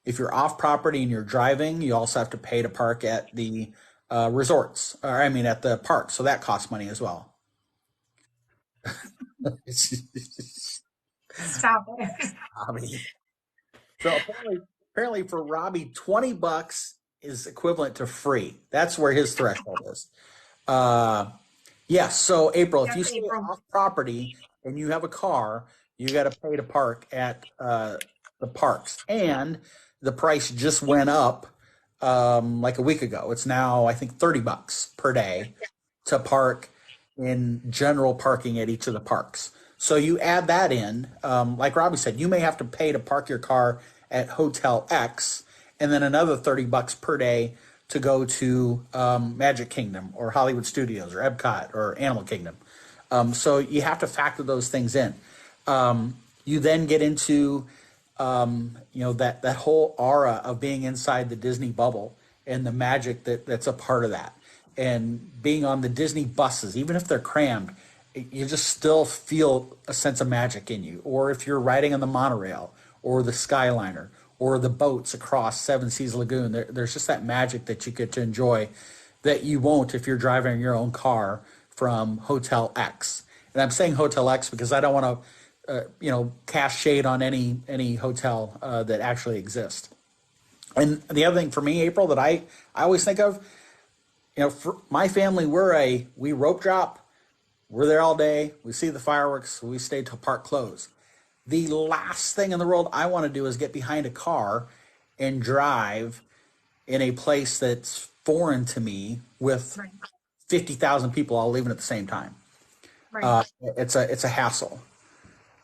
B: If you're off property and you're driving, you also have to pay to park at the resorts, or I mean at the park. So that costs money as well.
A: Stop it.
B: Robbie. So apparently for Robbie, $20 is equivalent to free. That's where his threshold is. Yes. So April, if you
A: Yes,
B: stay
A: April.
B: off property and you have a car, you got to pay to park at the parks, and the price just went up like a week ago. It's now I think $30 per day to park in general parking at each of the parks. So you add that in, like Robbie said, you may have to pay to park your car at Hotel X, and then another $30 per day to go to Magic Kingdom or Hollywood Studios or Epcot or Animal Kingdom. So you have to factor those things in. You then get into that whole aura of being inside the Disney bubble and the magic that's a part of that, and being on the Disney buses, even if they're crammed, you just still feel a sense of magic in you. Or if you're riding on the monorail or the Skyliner or the boats across Seven Seas Lagoon, there's just that magic that you get to enjoy that you won't if you're driving your own car from Hotel X. And I'm saying Hotel X because I don't want to cast shade on any hotel that actually exists. And the other thing for me, April, that I always think of, for my family, we rope drop. We're there all day. We see the fireworks. We stay till park close. The last thing in the world I want to do is get behind a car and drive in a place that's foreign to me with
A: Right.
B: 50,000 people all leaving at the same time.
A: Right.
B: It's a hassle.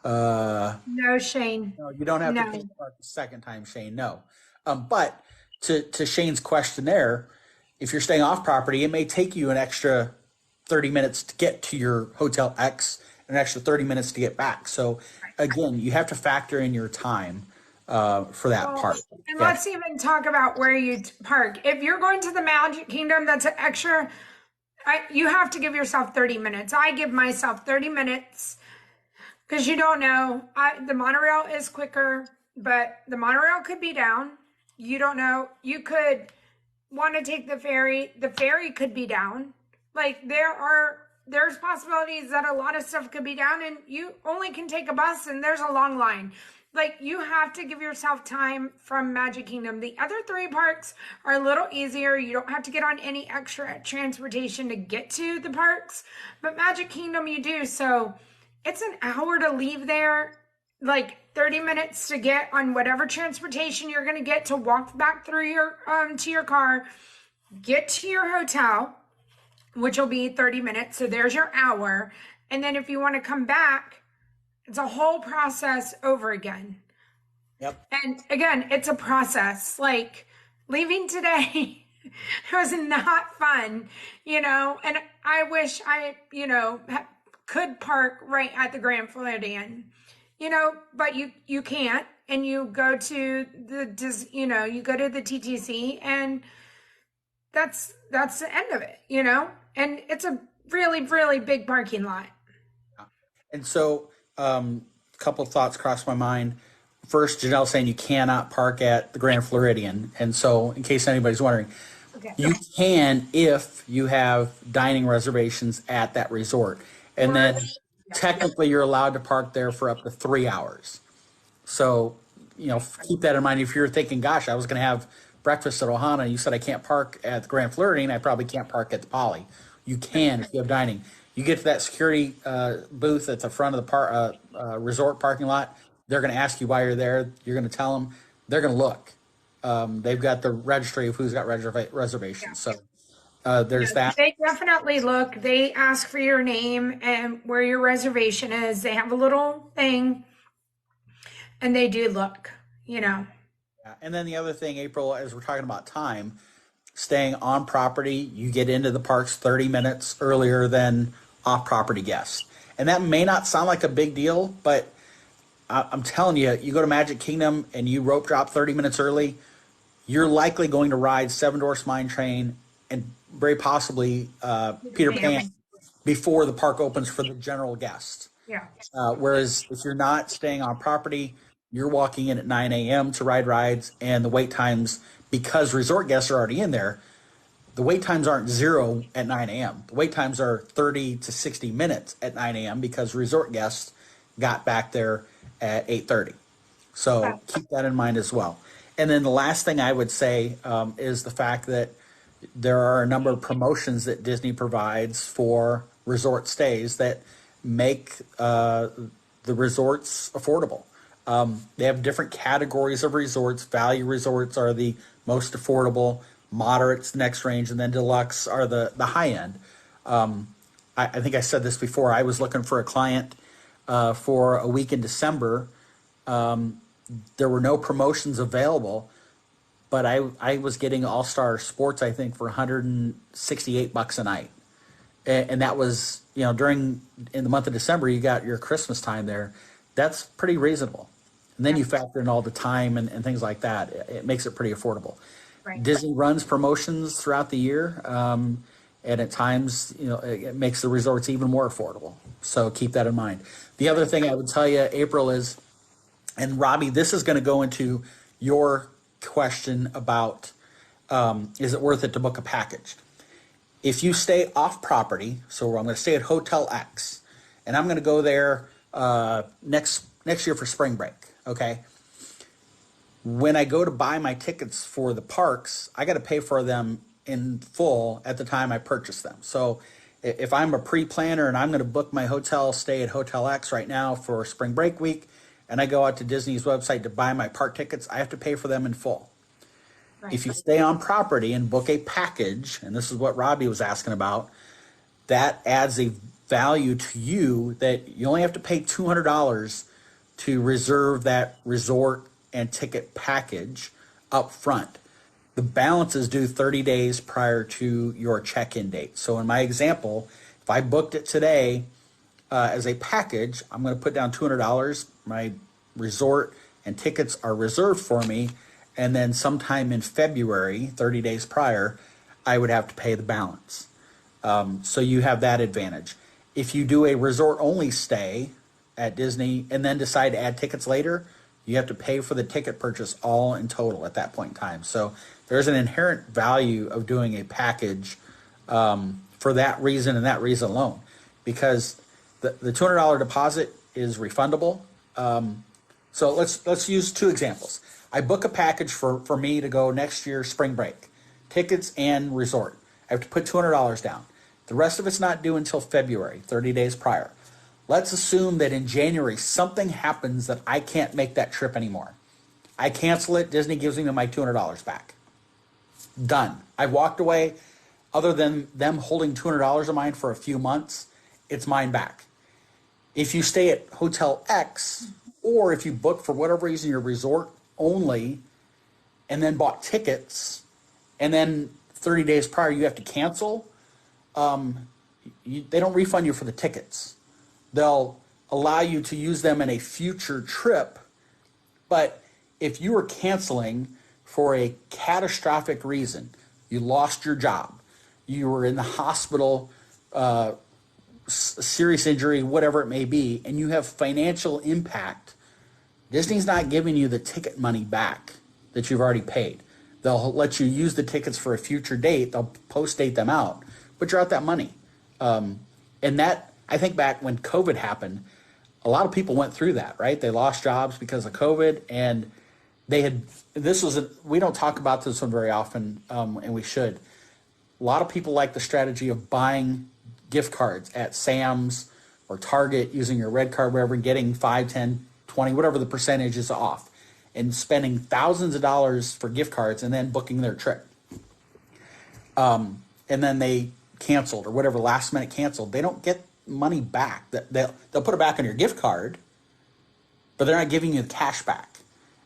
A: No, Shane.
B: No, you don't have to pay
A: No.
B: to park the second time, Shane. No. But to Shane's question there, if you're staying off property, it may take you an extra 30 minutes to get to your Hotel X and an extra 30 minutes to get back. So again, you have to factor in your time for that
A: Well,
B: part.
A: and
B: Yeah.
A: let's even talk about where you park. If you're going to the Magic Kingdom, that's an extra. You have to give yourself 30 minutes. I give myself 30 minutes because you don't know. The monorail is quicker, but the monorail could be down. You don't know. You could want to take the ferry. The ferry could be down. Like there's possibilities that a lot of stuff could be down, and you only can take a bus, and there's a long line. Like you have to give yourself time from Magic Kingdom. The other three parks are a little easier. You don't have to get on any extra transportation to get to the parks, but Magic Kingdom you do. So it's an hour to leave there, like 30 minutes to get on whatever transportation you're going to get to walk back through your to your car, get to your hotel, which will be 30 minutes. So there's your hour. And then if you want to come back, it's a whole process over again.
B: Yep.
A: And again, it's a process. Like leaving today was not fun, and I wish I, could park right at the Grand Floridian, but you can't. And you go to you go to the TTC, and that's the end of it, and it's a really, really big parking lot.
B: And so a couple of thoughts crossed my mind. First, Janelle saying you cannot park at the Grand Floridian. And so in case anybody's wondering,
A: Okay.
B: you can if you have dining reservations at that resort. And then technically you're allowed to park there for up to 3 hours. So, keep that in mind. If you're thinking, gosh, I was going to have breakfast at Ohana, you said I can't park at the Grand Floridian, I probably can't park at the Poly. You can if you have dining. You get to that security booth at the front of the resort parking lot. They're going to ask you why you're there. You're going to tell them. They're going to look. They've got the registry of who's got reservations. So there's that.
A: They definitely look. They ask for your name and where your reservation is. They have a little thing, and they do look.
B: Yeah. And then the other thing, April, as we're talking about time, staying on property, you get into the parks 30 minutes earlier than off-property guests. And that may not sound like a big deal, but I'm telling you, you go to Magic Kingdom and you rope drop 30 minutes early, you're likely going to ride Seven Dwarfs Mine Train and very possibly Peter Pan before the park opens for the general guest.
A: Yeah.
B: Whereas if you're not staying on property, you're walking in at 9 a.m. to ride rides, and the wait times, because resort guests are already in there, the wait times aren't 0 at 9 a.m. The wait times are 30 to 60 minutes at 9 a.m. because resort guests got back there at 8:30. So keep that in mind as well. And then the last thing I would say is the fact that there are a number of promotions that Disney provides for resort stays that make the resorts affordable. They have different categories of resorts. Value resorts are the most affordable, moderate's next range, and then deluxe are the high end. I think I said this before. I was looking for a client for a week in December. There were no promotions available, but I was getting All-Star Sports, I think, for $168 a night. And that was, in the month of December, you got your Christmas time there. That's pretty reasonable. And then you factor in all the time and things like that. It makes it pretty affordable.
A: Right.
B: Disney runs promotions throughout the year. And at times, it makes the resorts even more affordable. So keep that in mind. The other thing I would tell you, April, is, and Robbie, this is going to go into your question about, is it worth it to book a package? If you stay off property, so I'm going to stay at Hotel X, and I'm going to go there next year for spring break, okay? When I go to buy my tickets for the parks, I got to pay for them in full at the time I purchase them. So if I'm a pre-planner and I'm going to book my hotel stay at Hotel X right now for spring break week, and I go out to Disney's website to buy my park tickets, I have to pay for them in full. Right. If you stay on property and book a package, and this is what Robbie was asking about, that adds a value to you that you only have to pay $200 to reserve that resort and ticket package up front. The balance is due 30 days prior to your check-in date. So in my example, if I booked it today as a package, I'm going to put down $200. My resort and tickets are reserved for me. And then sometime in February, 30 days prior, I would have to pay the balance. So you have that advantage. If you do a resort-only stay at Disney and then decide to add tickets later, you have to pay for the ticket purchase all in total at that point in time. So there's an inherent value of doing a package for that reason and that reason alone, because the $200 deposit is refundable. So let's use two examples. I book a package for me to go next year spring break, tickets and resort. I have to put $200 down. The rest of it's not due until February, 30 days prior. Let's assume that in January something happens that I can't make that trip anymore. I cancel it. Disney gives me my $200 back. Done. I walked away. Other than them holding $200 of mine for a few months, it's mine back. If you stay at Hotel X, or if you book for whatever reason your resort only and then bought tickets and then 30 days prior you have to cancel, they don't refund you for the tickets. They'll allow you to use them in a future trip. But if you were canceling for a catastrophic reason, you lost your job, you were in the hospital, serious injury, whatever it may be, and you have financial impact, Disney's not giving you the ticket money back that you've already paid. They'll let you use the tickets for a future date. They'll post-date them out, but you're out that money. And that, I think back when COVID happened, a lot of people went through that, right? They lost jobs because of COVID, and they had, we don't talk about this one very often, and we should. A lot of people like the strategy of buying gift cards at Sam's or Target using your red card, wherever, and getting 5, 10, 20, whatever the percentage is off, and spending thousands of dollars for gift cards and then booking their trip. And then they canceled or whatever, last minute canceled. They don't get money back. They'll put it back on your gift card, but they're not giving you the cash back.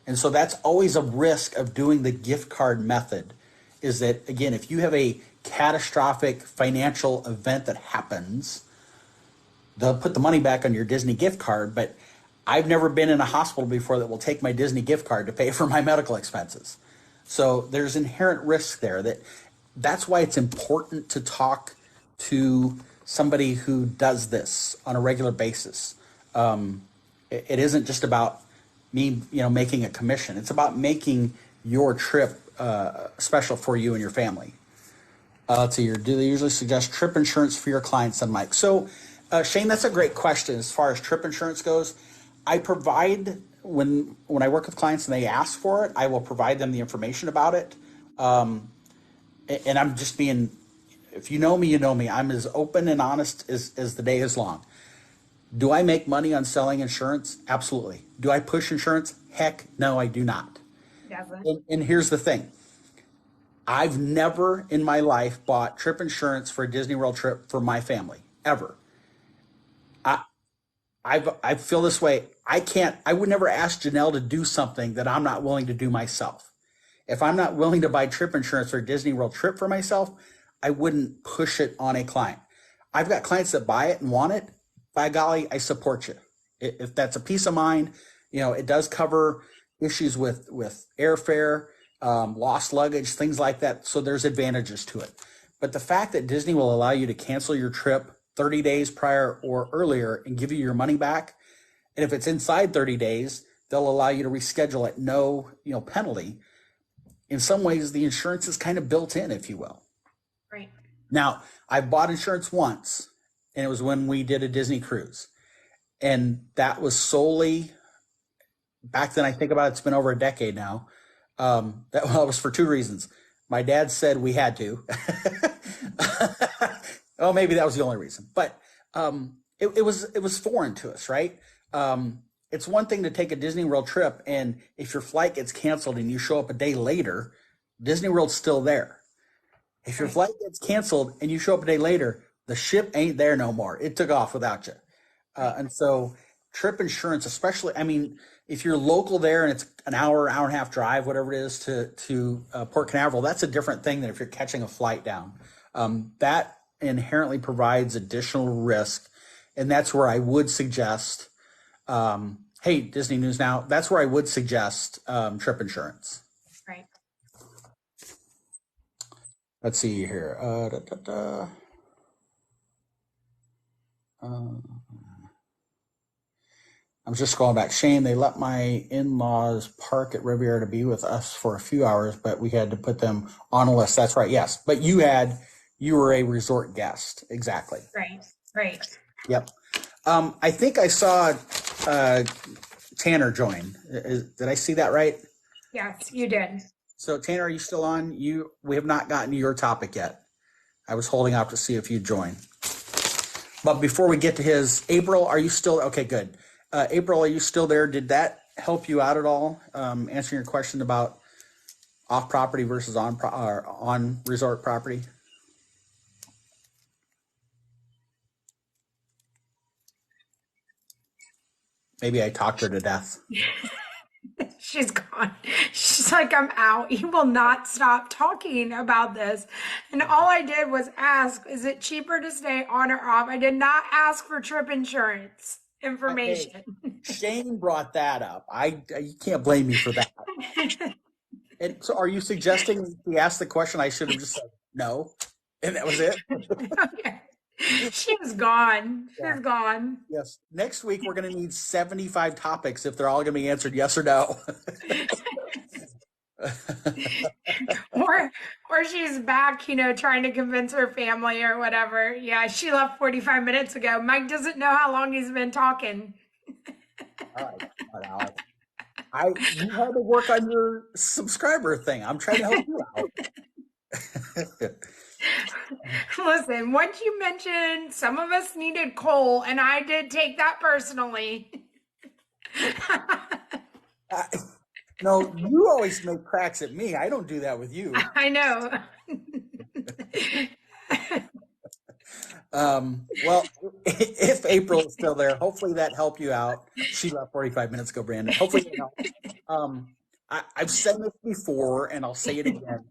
B: And so that's always a risk of doing the gift card method, is that, again, if you have a catastrophic financial event that happens, they'll put the money back on your Disney gift card. But I've never been in a hospital before that will take my Disney gift card to pay for my medical expenses. So there's inherent risk there. That's why it's important to talk to somebody who does this on a regular basis. It isn't just about me, making a commission. It's about making your trip special for you and your family. Let's see here. Do they usually suggest trip insurance for your clients? And Mike. So, Shane, that's a great question. As far as trip insurance goes, I provide when I work with clients and they ask for it, I will provide them the information about it. And I'm just being, if you know me, you know me. I'm as open and honest as the day is long. Do I make money on selling insurance? Absolutely. Do I push insurance? Heck, no, I do not. And here's the thing. I've never in my life bought trip insurance for a Disney World trip for my family, ever. I feel this way. I would never ask Janelle to do something that I'm not willing to do myself. If I'm not willing to buy trip insurance for a Disney World trip for myself, I wouldn't push it on a client. I've got clients that buy it and want it. By golly, I support you. If that's a peace of mind, it does cover issues with airfare, lost luggage, things like that. So there's advantages to it. But the fact that Disney will allow you to cancel your trip 30 days prior or earlier and give you your money back, and if it's inside 30 days, they'll allow you to reschedule at no penalty. In some ways, the insurance is kind of built in, if you will.
A: Right.
B: Now, I bought insurance once, and it was when we did a Disney cruise. And that was solely, back then, I think about it, it's been over a decade now. That was for two reasons. My dad said we had to. Oh, maybe that was the only reason. But it was foreign to us, right? It's one thing to take a Disney World trip, and if your flight gets canceled and you show up a day later, Disney World's still there. If your flight gets canceled and you show up a day later, the ship ain't there no more. It took off without you. And so trip insurance, especially, if you're local there and it's an hour and a half drive, whatever it is, to Port Canaveral, that's a different thing than if you're catching a flight down. That inherently provides additional risk. And that's where I would suggest, hey, Disney News Now, that's where I would suggest trip insurance.
A: Right.
B: Let's see here. I'm just scrolling back. Shane, they let my in-laws park at Riviera to be with us for a few hours, but we had to put them on a list. That's right. Yes. But you were a resort guest. Exactly.
A: Right.
B: Yep. I think I saw Tanner join. Did I see that right?
A: Yes, you did.
B: So Tanner, are you still on? We have not gotten to your topic yet. I was holding out to see if you'd join. But before we get to his, April, are you still, okay, good. April, are you still there? Did that help you out at all? Answering your question about off property versus on resort property? Maybe I talked her to death.
A: She's gone. She's like, I'm out. You will not stop talking about this. And all I did was ask, is it cheaper to stay on or off? I did not ask for trip insurance information.
B: Okay. Shane brought that up. You can't blame me for that. And so are you suggesting he asked the question, I should have just said no? And that was it?
A: Okay. She's gone. She's gone.
B: Yes. Next week, we're going to need 75 topics if they're all going to be answered yes or no.
A: or or she's back, trying to convince her family or whatever. Yeah, she left 45 minutes ago. Mike doesn't know how long he's been talking.
B: All right, come on, Alex. You had to work on your subscriber thing. I'm trying to help you out.
A: Listen, once you mentioned some of us needed coal, and I did take that personally.
B: No, you always make cracks at me. I don't do that with you.
A: I know.
B: Well, if April is still there, hopefully that helped you out. She left 45 minutes ago, Brandon. Hopefully it helped. I've said this before, and I'll say it again.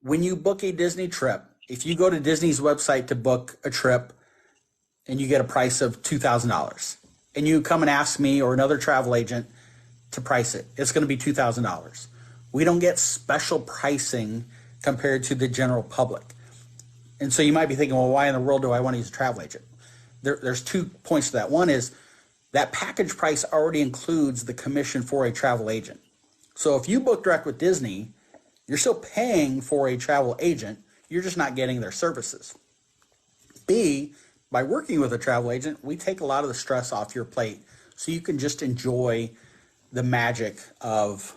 B: When you book a Disney trip, if you go to Disney's website to book a trip and you get a price of $2,000, and you come and ask me or another travel agent to price it, it's going to be $2,000. We don't get special pricing compared to the general public. And so you might be thinking, well, why in the world do I want to use a travel agent? There's 2 points to that. One is that package price already includes the commission for a travel agent. So if you book direct with Disney, you're still paying for a travel agent. You're just not getting their services. B, by working with a travel agent, we take a lot of the stress off your plate so you can just enjoy the magic of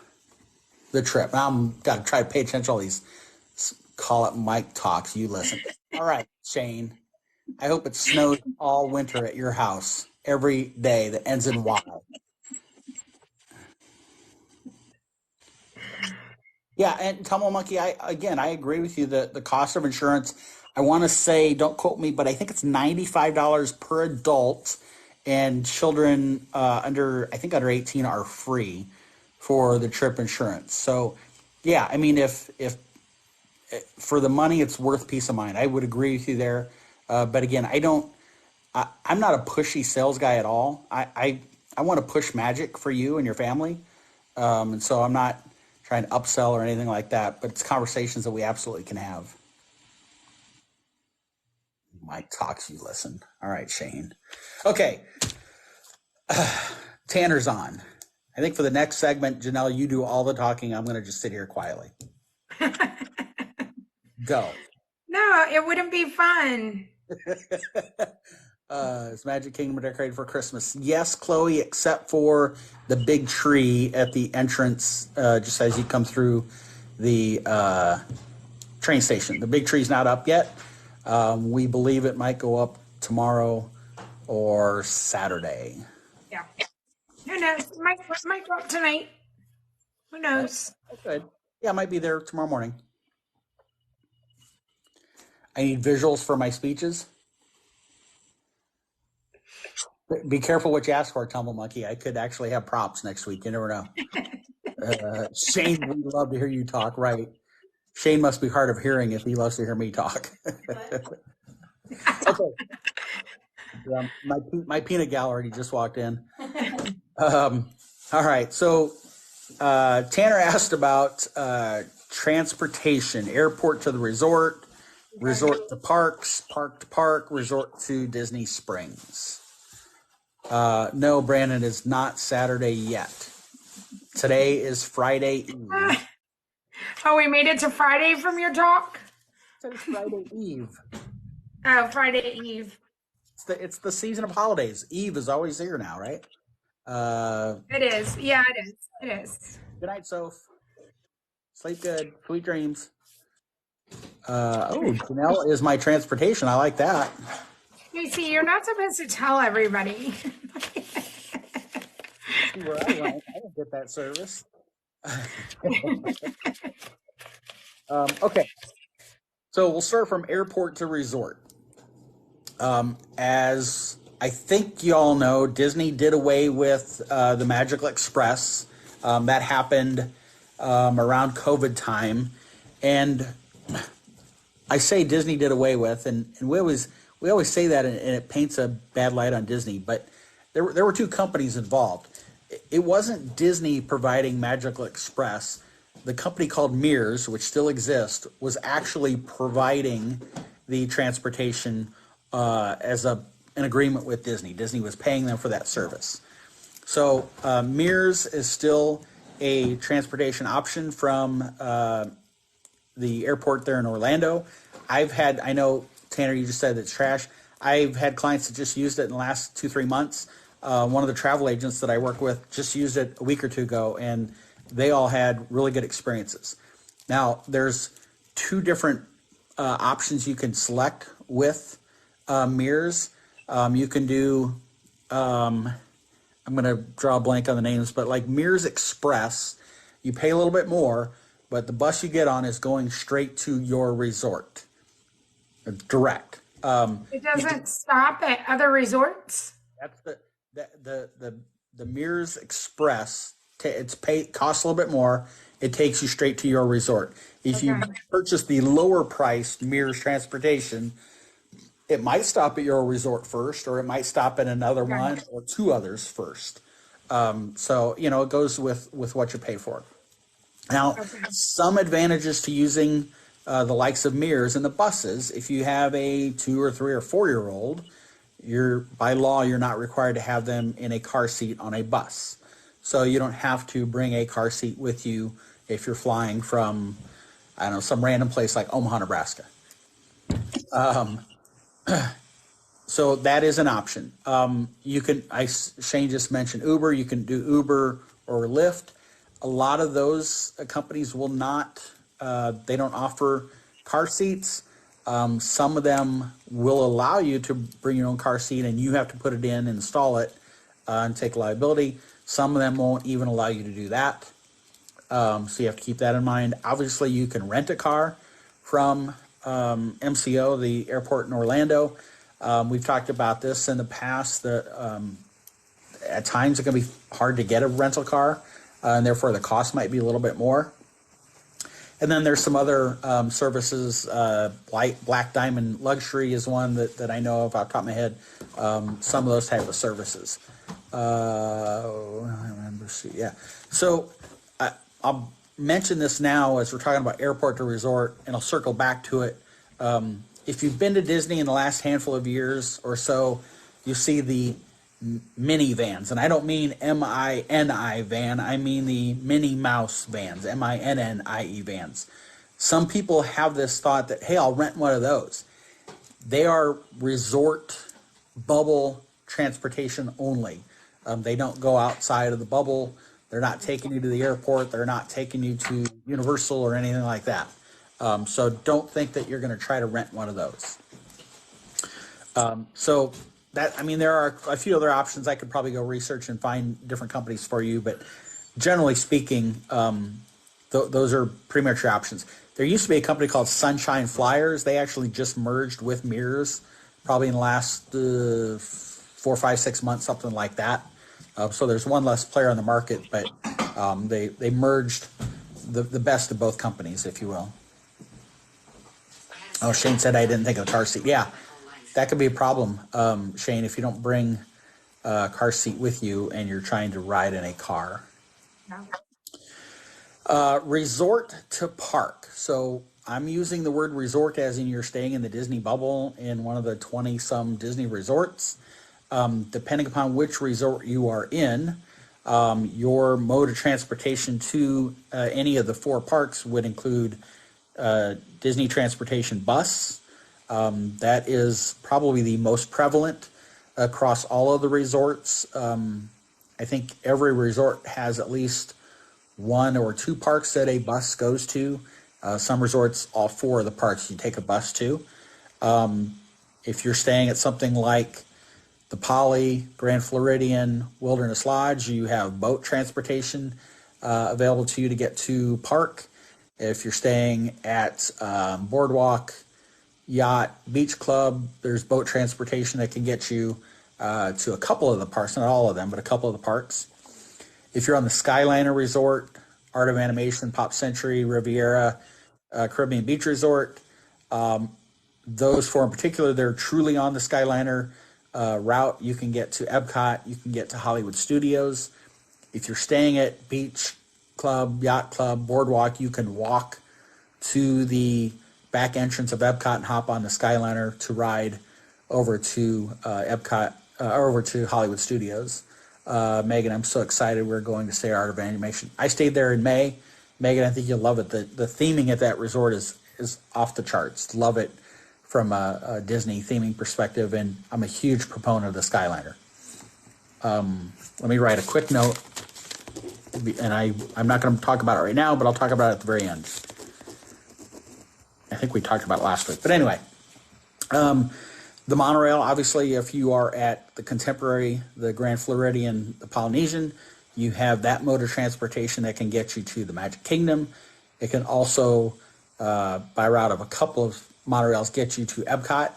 B: the trip. Now I'm got to try to pay attention to all these call it Mike talks. You listen. All right, Shane. I hope it snows all winter at your house every day that ends in Y. Yeah, and Tumble Monkey, I agree with you. The cost of insurance, I want to say, don't quote me, but I think it's $95 per adult, and children under 18 are free for the trip insurance. So, yeah, I mean, if for the money, it's worth peace of mind. I would agree with you there. But again, I'm not a pushy sales guy at all. I want to push magic for you and your family. And so I'm not trying to upsell or anything like that, but it's conversations that we absolutely can have. Mike talks, you listen. All right, Shane. Okay. Tanner's on. I think for the next segment, Janelle, you do all the talking. I'm going to just sit here quietly. Go.
A: No, it wouldn't be fun.
B: Is Magic Kingdom decorated for Christmas? Yes, Chloe, except for the big tree at the entrance, just as you come through the train station. The big tree's not up yet. We believe it might go up tomorrow or Saturday.
A: Yeah. Who knows? Might go up tonight. Who knows?
B: Oh, good. Yeah, it might be there tomorrow morning. I need visuals for my speeches. Be careful what you ask for, Tumble Monkey. I could actually have props next week. You never know. Shane, we'd love to hear you talk. Right. Shane must be hard of hearing if he loves to hear me talk. Okay. Yeah, my peanut gallery just walked in. All right. So Tanner asked about transportation, airport to the resort, resort to parks, park to park, resort to Disney Springs. No, Brandon, is not Saturday yet. Today is Friday Eve.
A: Oh, we made it to Friday from your talk?
B: It's Friday Eve.
A: Oh, Friday Eve.
B: It's the season of holidays. Eve is always here now, right?
A: It is. Yeah, it is. It is.
B: Good night, Soph. Sleep good. Sweet dreams. Janelle is my transportation. I like that.
A: You see, you're not supposed to tell everybody.
B: See where I went. I didn't get that service. Okay. So we'll start from airport to resort. As I think you all know, Disney did away with the Magical Express. That happened around COVID time. And I say Disney did away with, and we always say that, and it paints a bad light on Disney. But there were two companies involved. It wasn't Disney providing Magical Express. The company called Mears, which still exists, was actually providing the transportation as an agreement with Disney. Disney was paying them for that service. So Mears is still a transportation option from the airport there in Orlando. I know Tanner, you just said it's trash. I've had clients that just used it in the last 2, 3 months. One of the travel agents that I work with just used it a week or two ago, and they all had really good experiences. Now, there's two different options you can select with mirrors. You can do, I'm going to draw a blank on the names, but like Mears Express, you pay a little bit more, but the bus you get on is going straight to your resort, direct.
A: It doesn't stop at other resorts.
B: That's the Mears Express. It's costs a little bit more. It takes you straight to your resort. If you
A: Okay.
B: purchase the lower priced Mears transportation, it might stop at your resort first, or it might stop at another
A: Okay.
B: one or two others first. So it goes with what you pay for. Now,
A: Okay.
B: some advantages to using the likes of Mears in the buses. If you have a 2 or 3 or 4 year old, by law you're not required to have them in a car seat on a bus. So you don't have to bring a car seat with you if you're flying from, I don't know, some random place like Omaha, Nebraska. So that is an option. Shane just mentioned Uber. You can do Uber or Lyft. A lot of those companies will not, they don't offer car seats. Some of them will allow you to bring your own car seat and you have to put it in, install it, and take liability. Some of them won't even allow you to do that. So you have to keep that in mind. Obviously, you can rent a car from MCO, the airport in Orlando. We've talked about this in the past that at times it can be hard to get a rental car, and therefore the cost might be a little bit more. And then there's some other services, like Black Diamond Luxury is one that I know of off the top of my head. Some of those type of services. I remember. Yeah. So I'll mention this now as we're talking about airport to resort, and I'll circle back to it. If you've been to Disney in the last handful of years or so, you see the minivans, and I don't mean MINI van, I mean the Minnie Mouse vans, MINNIE vans. Some people have this thought that, hey, I'll rent one of those. They are resort bubble transportation only. They don't go outside of the bubble. They're not taking you to the airport. They're not taking you to Universal or anything like that. So don't think that you're going to try to rent one of those. There are a few other options. I could probably go research and find different companies for you, but generally speaking, those are pretty much your options. There used to be a company called Sunshine Flyers. They actually just merged with Mears, probably in the last 4, 5, 6 months, something like that. So there's one less player on the market, but they merged the best of both companies, if you will. Oh, Shane said I didn't think of the car seat. Yeah, that could be a problem, Shane, if you don't bring a car seat with you and you're trying to ride in a car. Resort to park. So I'm using the word resort as in you're staying in the Disney bubble in one of the 20-some Disney resorts. Depending upon which resort you are in, your mode of transportation to any of the 4 parks would include Disney Transportation Bus. That is probably the most prevalent across all of the resorts. I think every resort has at least 1 or 2 parks that a bus goes to. Some resorts, all 4 of the parks you take a bus to. If you're staying at something like the Poly, Grand Floridian, Wilderness Lodge, you have boat transportation available to you to get to park. If you're staying at Boardwalk, Yacht, Beach Club, there's boat transportation that can get you to a couple of the parks, not all of them, but a couple of the parks. If you're on the Skyliner Resort, Art of Animation, Pop Century, Riviera, Caribbean Beach Resort, those 4 in particular, they're truly on the Skyliner route. You can get to Epcot, you can get to Hollywood Studios. If you're staying at Beach Club, Yacht Club, Boardwalk, you can walk to the back entrance of Epcot and hop on the Skyliner to ride over to Epcot, over to Hollywood Studios. Megan, I'm so excited we're going to stay at Art of Animation. I stayed there in May, Megan, I think you'll love it. The theming at that resort is off the charts. Love it from a Disney theming perspective, and I'm a huge proponent of the Skyliner. Let me write a quick note, and I'm not going to talk about it right now, but I'll talk about it at the very end. I think we talked about it last week, but anyway, the monorail. Obviously, if you are at the Contemporary, the Grand Floridian, the Polynesian, you have that mode of transportation that can get you to the Magic Kingdom. It can also, by route of a couple of monorails, get you to Epcot,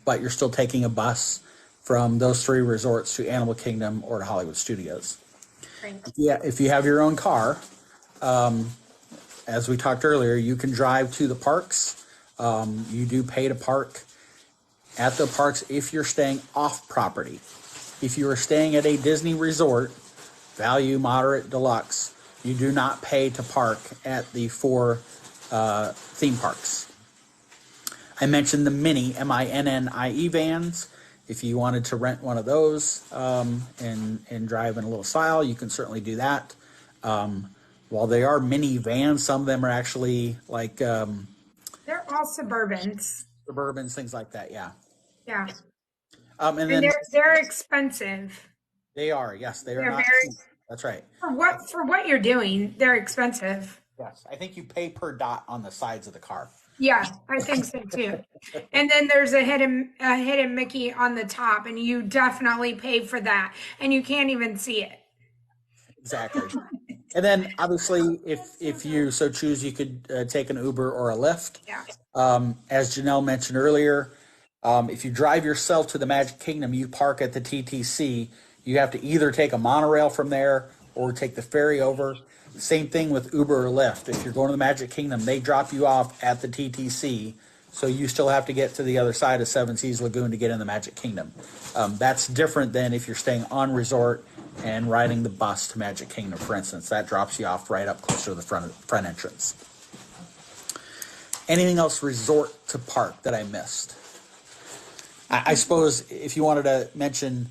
B: but you're still taking a bus from those three resorts to Animal Kingdom or to Hollywood Studios.
A: Right.
B: Yeah, if you have your own car, as we talked earlier, you can drive to the parks. You do pay to park at the parks if you're staying off property. If you are staying at a Disney resort, value, moderate, deluxe, you do not pay to park at the four theme parks. I mentioned the mini, MINNIE vans. If you wanted to rent one of those and drive in a little style, you can certainly do that. While they are mini vans, some of them are actually like
A: They're all Suburbans.
B: Suburbans, things like that. Yeah.
A: Yeah.
B: And
A: And
B: then
A: they're expensive.
B: they are, yes, they are
A: They're
B: not
A: very
B: cheap. That's right.
A: for what you're doing, they're expensive.
B: Yes, I think you pay per dot on the sides of the car.
A: Yeah, I think so too. And then there's a hidden Mickey on the top, and you definitely pay for that, and you can't even see it.
B: Exactly. And then obviously, if you so choose, you could take an Uber or a Lyft.
A: Yeah.
B: As Janelle mentioned earlier, if you drive yourself to the Magic Kingdom, you park at the TTC. You have to either take a monorail from there or take the ferry over. Same thing with Uber or Lyft. If you're going to the Magic Kingdom, they drop you off at the TTC, so you still have to get to the other side of Seven Seas Lagoon to get in the Magic Kingdom. That's different than if you're staying on resort and riding the bus to Magic Kingdom, for instance. That drops you off right up closer to the front entrance. Anything else resort to park that I missed? I suppose if you wanted to mention,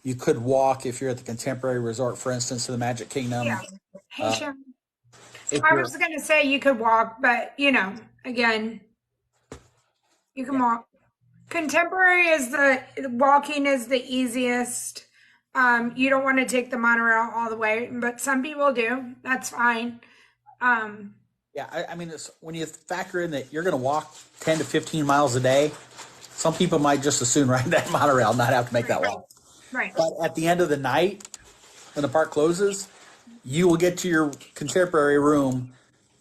B: you could walk if you're at the Contemporary Resort, for instance, to the Magic Kingdom.
A: Yeah. Hey, Sharon.
B: If
A: I
B: you're-
A: was going to say you could walk, but again, you can walk. Contemporary is walking is the easiest. You don't want to take the monorail all the way, but some people do. That's fine.
B: Yeah, I mean, when you factor in that you're going to walk 10 to 15 miles a day, some people might just as soon ride that monorail and not have to make that walk.
A: Right.
B: But at the end of the night, when the park closes, you will get to your Contemporary room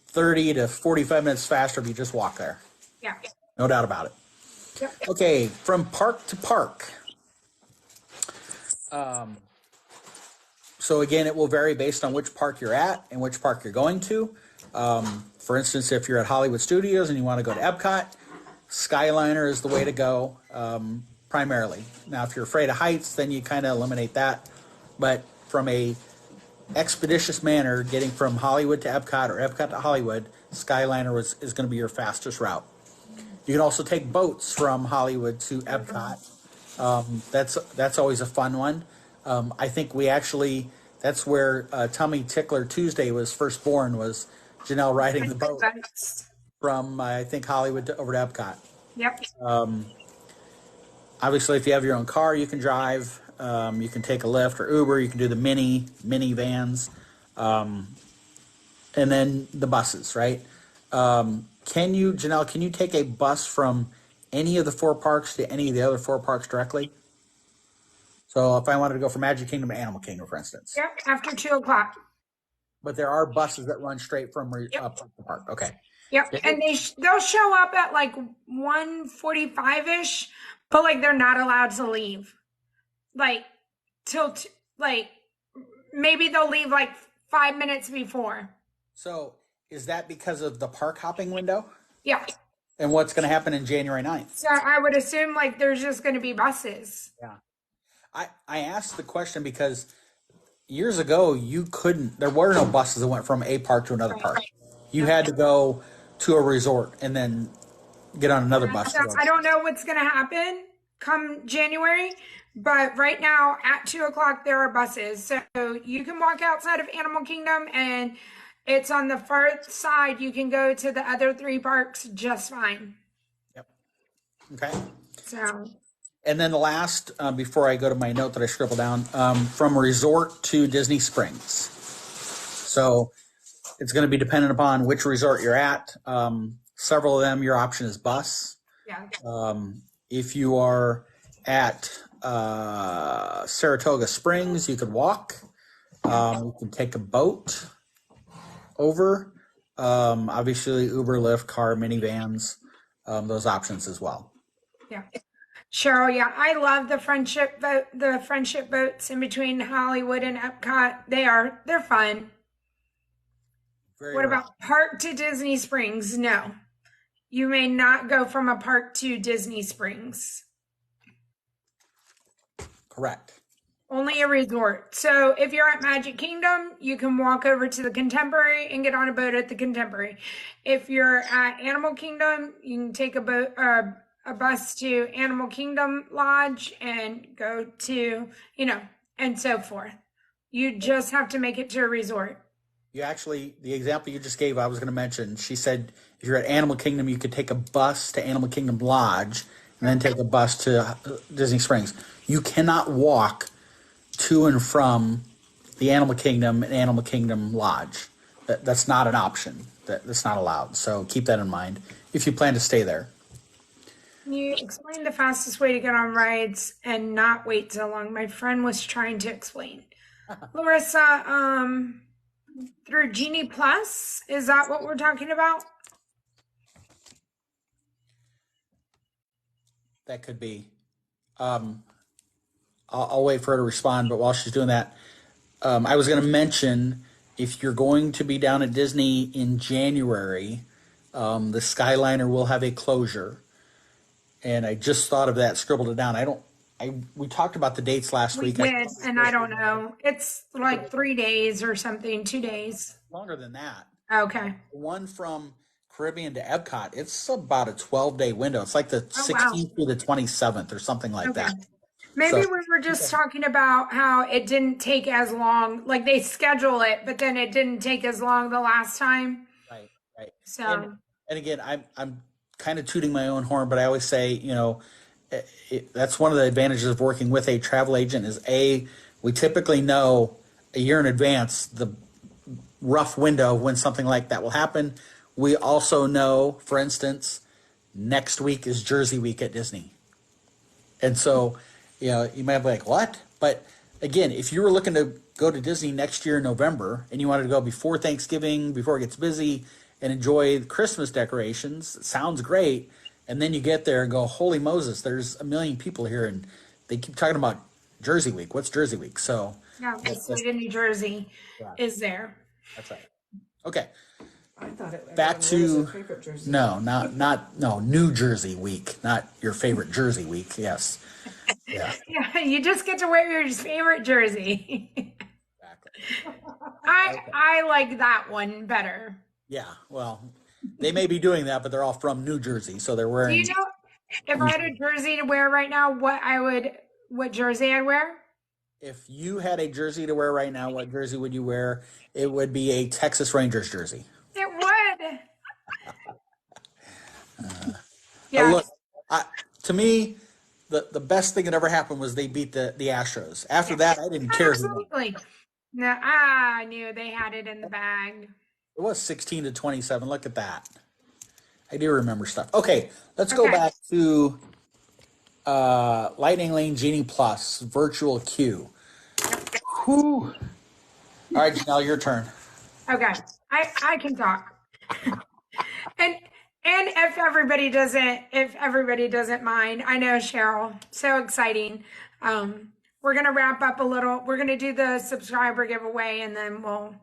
B: 30 to 45 minutes faster if you just walk there.
A: Yeah.
B: No doubt about it.
A: Yep.
B: Okay, from park to park. So again, it will vary based on which park you're at and which park you're going to. For instance, if you're at Hollywood Studios and you want to go to Epcot, Skyliner is the way to go, primarily. Now, if you're afraid of heights, then you kind of eliminate that. But from a expeditious manner, getting from Hollywood to Epcot or Epcot to Hollywood, Skyliner is going to be your fastest route. You can also take boats from Hollywood to Epcot. That's always a fun one. I think that's where Tummy Tickler Tuesday was first born, was Janelle riding the boat from, I think, Hollywood over to Epcot.
A: Yep.
B: Obviously, if you have your own car, you can drive. You can take a Lyft or Uber. You can do the mini vans. And then the buses, right? Janelle, can you take a bus from any of the four parks to any of the other four parks directly? So if I wanted to go from Magic Kingdom to Animal Kingdom, for instance.
A: Yep. After 2:00.
B: But there are buses that run straight from park to park. Okay.
A: Yep. And they'll show up at like 1:45-ish, but like they're not allowed to leave. Like maybe they'll leave like 5 minutes before.
B: So is that because of the park hopping window?
A: Yeah.
B: And what's going to happen in January 9th?
A: So I would assume like there's just going to be buses.
B: Yeah. I asked the question because years ago there were no buses that went from a park to another park. You had to go to a resort and then get on another bus.
A: So I don't know what's going to happen come January, but right now at 2:00 there are buses. So you can walk outside of Animal Kingdom and It's on the far side. You can go to the other three parks just fine.
B: Yep. Okay.
A: So,
B: And then the last, before I go to my note that I scribbled down, from resort to Disney Springs. So it's going to be dependent upon which resort you're at. Several of them, your option is bus.
A: yeah.
B: If you are at Saratoga Springs, you could walk. You can take a boat over. Obviously, Uber, Lyft, car, minivans, those options as well.
A: Yeah. Cheryl, yeah, I love the friendship boats in between Hollywood and Epcot. They're fun.
B: Very
A: What
B: rare.
A: about park to Disney Springs? No. You may not go from a park to Disney Springs.
B: Correct.
A: Only a resort. So if you're at Magic Kingdom, you can walk over to the Contemporary and get on a boat at the Contemporary. If you're at Animal Kingdom, you can take a bus to Animal Kingdom Lodge and go to, and so forth. You just have to make it to a resort.
B: You actually, the example you just gave, I was going to mention. She said if you're at Animal Kingdom, you could take a bus to Animal Kingdom Lodge and then take a bus to Disney Springs. You cannot walk to and from the Animal Kingdom and Animal Kingdom Lodge. That's not an option. That's not allowed. So keep that in mind if you plan to stay there.
A: Can you explain the fastest way to get on rides and not wait so long? My friend was trying to explain. Larissa, through Genie Plus, is that what we're talking about?
B: That could be. I'll wait for her to respond, but while she's doing that, I was going to mention if you're going to be down at Disney in January, the Skyliner will have a closure. And I just thought of that, scribbled it down. We talked about the dates last
A: We
B: week.
A: did, and I don't know. It's like 3 days or something, 2 days.
B: Longer than that.
A: Okay.
B: The one from Caribbean to Epcot, it's about a 12-day window. It's like the 16th through the 27th or something like that.
A: Maybe we were just talking about how it didn't take as long. Like they schedule it, but then it didn't take as long the last time.
B: Right.
A: So,
B: and again, I'm kind of tooting my own horn, but I always say, that's one of the advantages of working with a travel agent is we typically know a year in advance the rough window when something like that will happen. We also know, for instance, next week is Jersey week at Disney. And so, you might be like, what? But again, if you were looking to go to Disney next year in November and you wanted to go before Thanksgiving, before it gets busy, and enjoy the Christmas decorations, it sounds great. And then you get there and go, holy Moses, there's a million people here. And they keep talking about Jersey week. What's Jersey week? So
A: yeah, the state of New Jersey is there.
B: That's right. Okay.
C: I thought it
B: Back to
C: favorite jersey.
B: no, New Jersey week, not your favorite Jersey week. Yes. Yeah.
A: Yeah, you just get to wear your favorite jersey.
B: Exactly.
A: I like that one better.
B: Yeah. Well, they may be doing that, but they're all from New Jersey, so they're
A: Do
B: wearing.
A: you know if I had a jersey to wear right now, what jersey I'd wear?
B: If you had a jersey to wear right now, what jersey would you wear? It would be a Texas Rangers jersey.
A: It would. Yeah.
B: Look, to me, the best thing that ever happened was they beat the Astros. After that, I didn't care.
A: Absolutely. No, I knew they had it in the bag.
B: It was 16-27. Look at that. I do remember stuff. Okay, let's go back to Lightning Lane Genie Plus virtual queue. Whew. All right, Janelle, your turn.
A: Okay, I can talk. and if everybody doesn't mind, I know Cheryl, so exciting. We're gonna wrap up a little. We're gonna do the subscriber giveaway, and then we'll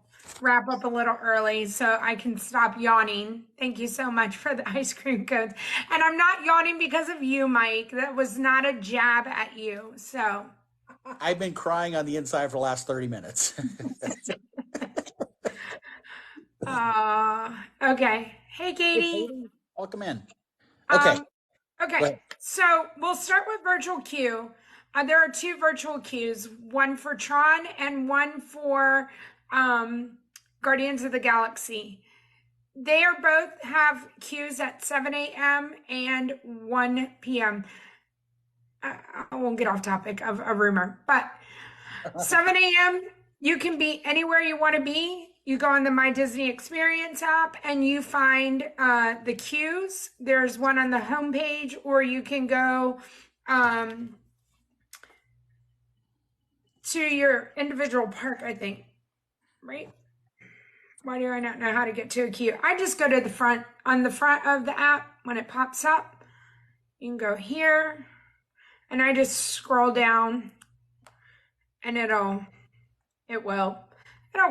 A: wrap up a little early so I can stop yawning. Thank you so much for the ice cream cones. And I'm not yawning because of you, Mike. That was not a jab at you. So
B: I've been crying on the inside for the last 30 minutes.
A: okay. Hey, Katie.
B: Welcome in. Okay.
A: Okay. So we'll start with virtual queue. There are 2 virtual queues, one for Tron and one for Guardians of the Galaxy. They are both have queues at 7 a.m. and 1 p.m. I won't get off topic of a rumor, but 7 a.m. you can be anywhere you want to be. You go on the My Disney Experience app and you find the queues. There's one on the homepage, or you can go to your individual park, I think, right? Why do I not know how to get to a queue? I just go to the front, on the front of the app when it pops up. You can go here, and I just scroll down, and it'll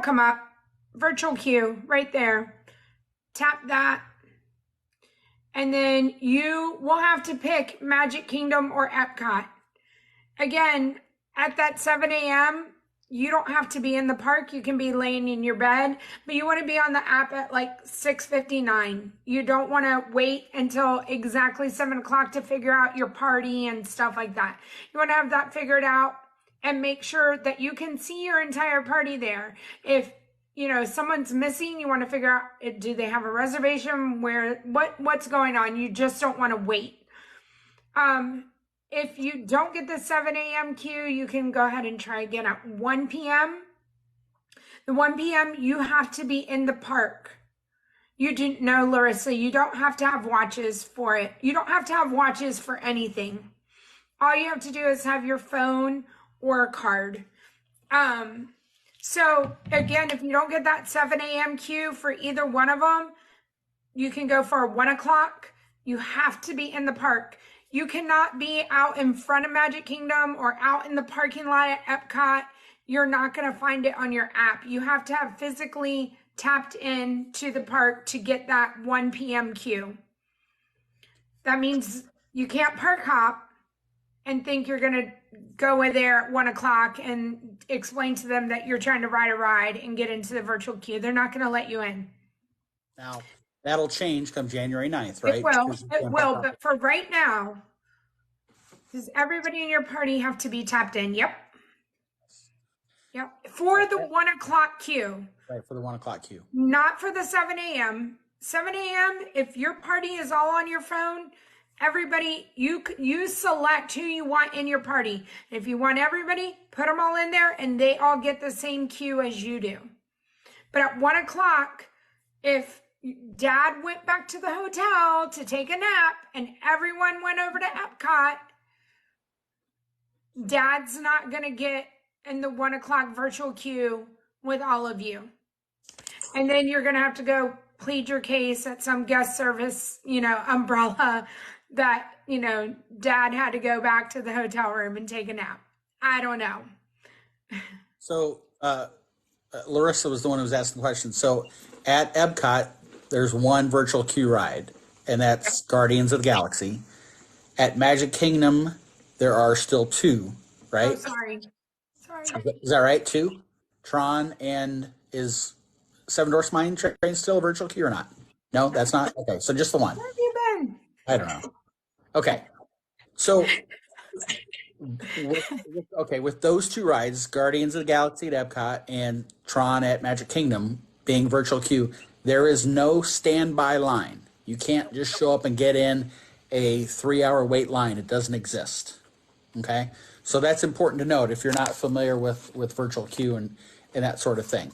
A: come up. Virtual queue right there. Tap that, and then you will have to pick Magic Kingdom or Epcot. Again, at that 7 a.m., you don't have to be in the park. You can be laying in your bed, but you want to be on the app at like 6:59. You don't want to wait until exactly 7 o'clock to figure out your party and stuff like that. You want to have that figured out and make sure that you can see your entire party there. If someone's missing, you want to figure out, do they have a reservation? What's going on? You just don't want to wait. If you don't get the 7 a.m. queue, you can go ahead and try again at 1 p.m. The 1 p.m., you have to be in the park. You didn't know, Larissa, you don't have to have watches for it. You don't have to have watches for anything. All you have to do is have your phone or a card. So again, if you don't get that 7 a.m. queue for either one of them, you can go for 1 o'clock. You have to be in the park. You cannot be out in front of Magic Kingdom or out in the parking lot at Epcot. You're not going to find it on your app. You have to have physically tapped in to the park to get that 1 p.m. queue. That means you can't park hop and think you're going to go in there at 1 o'clock and explain to them that you're trying to ride a ride and get into the virtual queue. They're not going to let you in.
B: Now, that'll change come January 9th, right?
A: It will, but for right now, does everybody in your party have to be tapped in? Yep. For the 1 o'clock queue.
B: Right, for the 1 o'clock queue.
A: Not for the 7 a.m. 7 a.m., if your party is all on your phone, everybody, you select who you want in your party. If you want everybody, put them all in there and they all get the same queue as you do. But at 1 o'clock, if Dad went back to the hotel to take a nap and everyone went over to Epcot, Dad's not going to get in the 1 o'clock virtual queue with all of you. And then you're going to have to go plead your case at some guest service, umbrella that, Dad had to go back to the hotel room and take a nap. I don't know.
B: So, Larissa was the one who was asking the question. So at Epcot, there's one virtual queue ride, and that's Guardians of the Galaxy. At Magic Kingdom, there are still two, right?
A: Oh, sorry.
B: Is that right? Two? Tron, and is Seven Dwarfs Mine Train still a virtual queue or not? No, that's not? Okay, so just the one.
A: Where have you been?
B: I don't know. Okay. So, with those two rides, Guardians of the Galaxy at Epcot and Tron at Magic Kingdom being virtual queue, there is no standby line. You can't just show up and get in a 3-hour wait line. It doesn't exist. Okay? So that's important to note if you're not familiar with virtual queue and that sort of thing.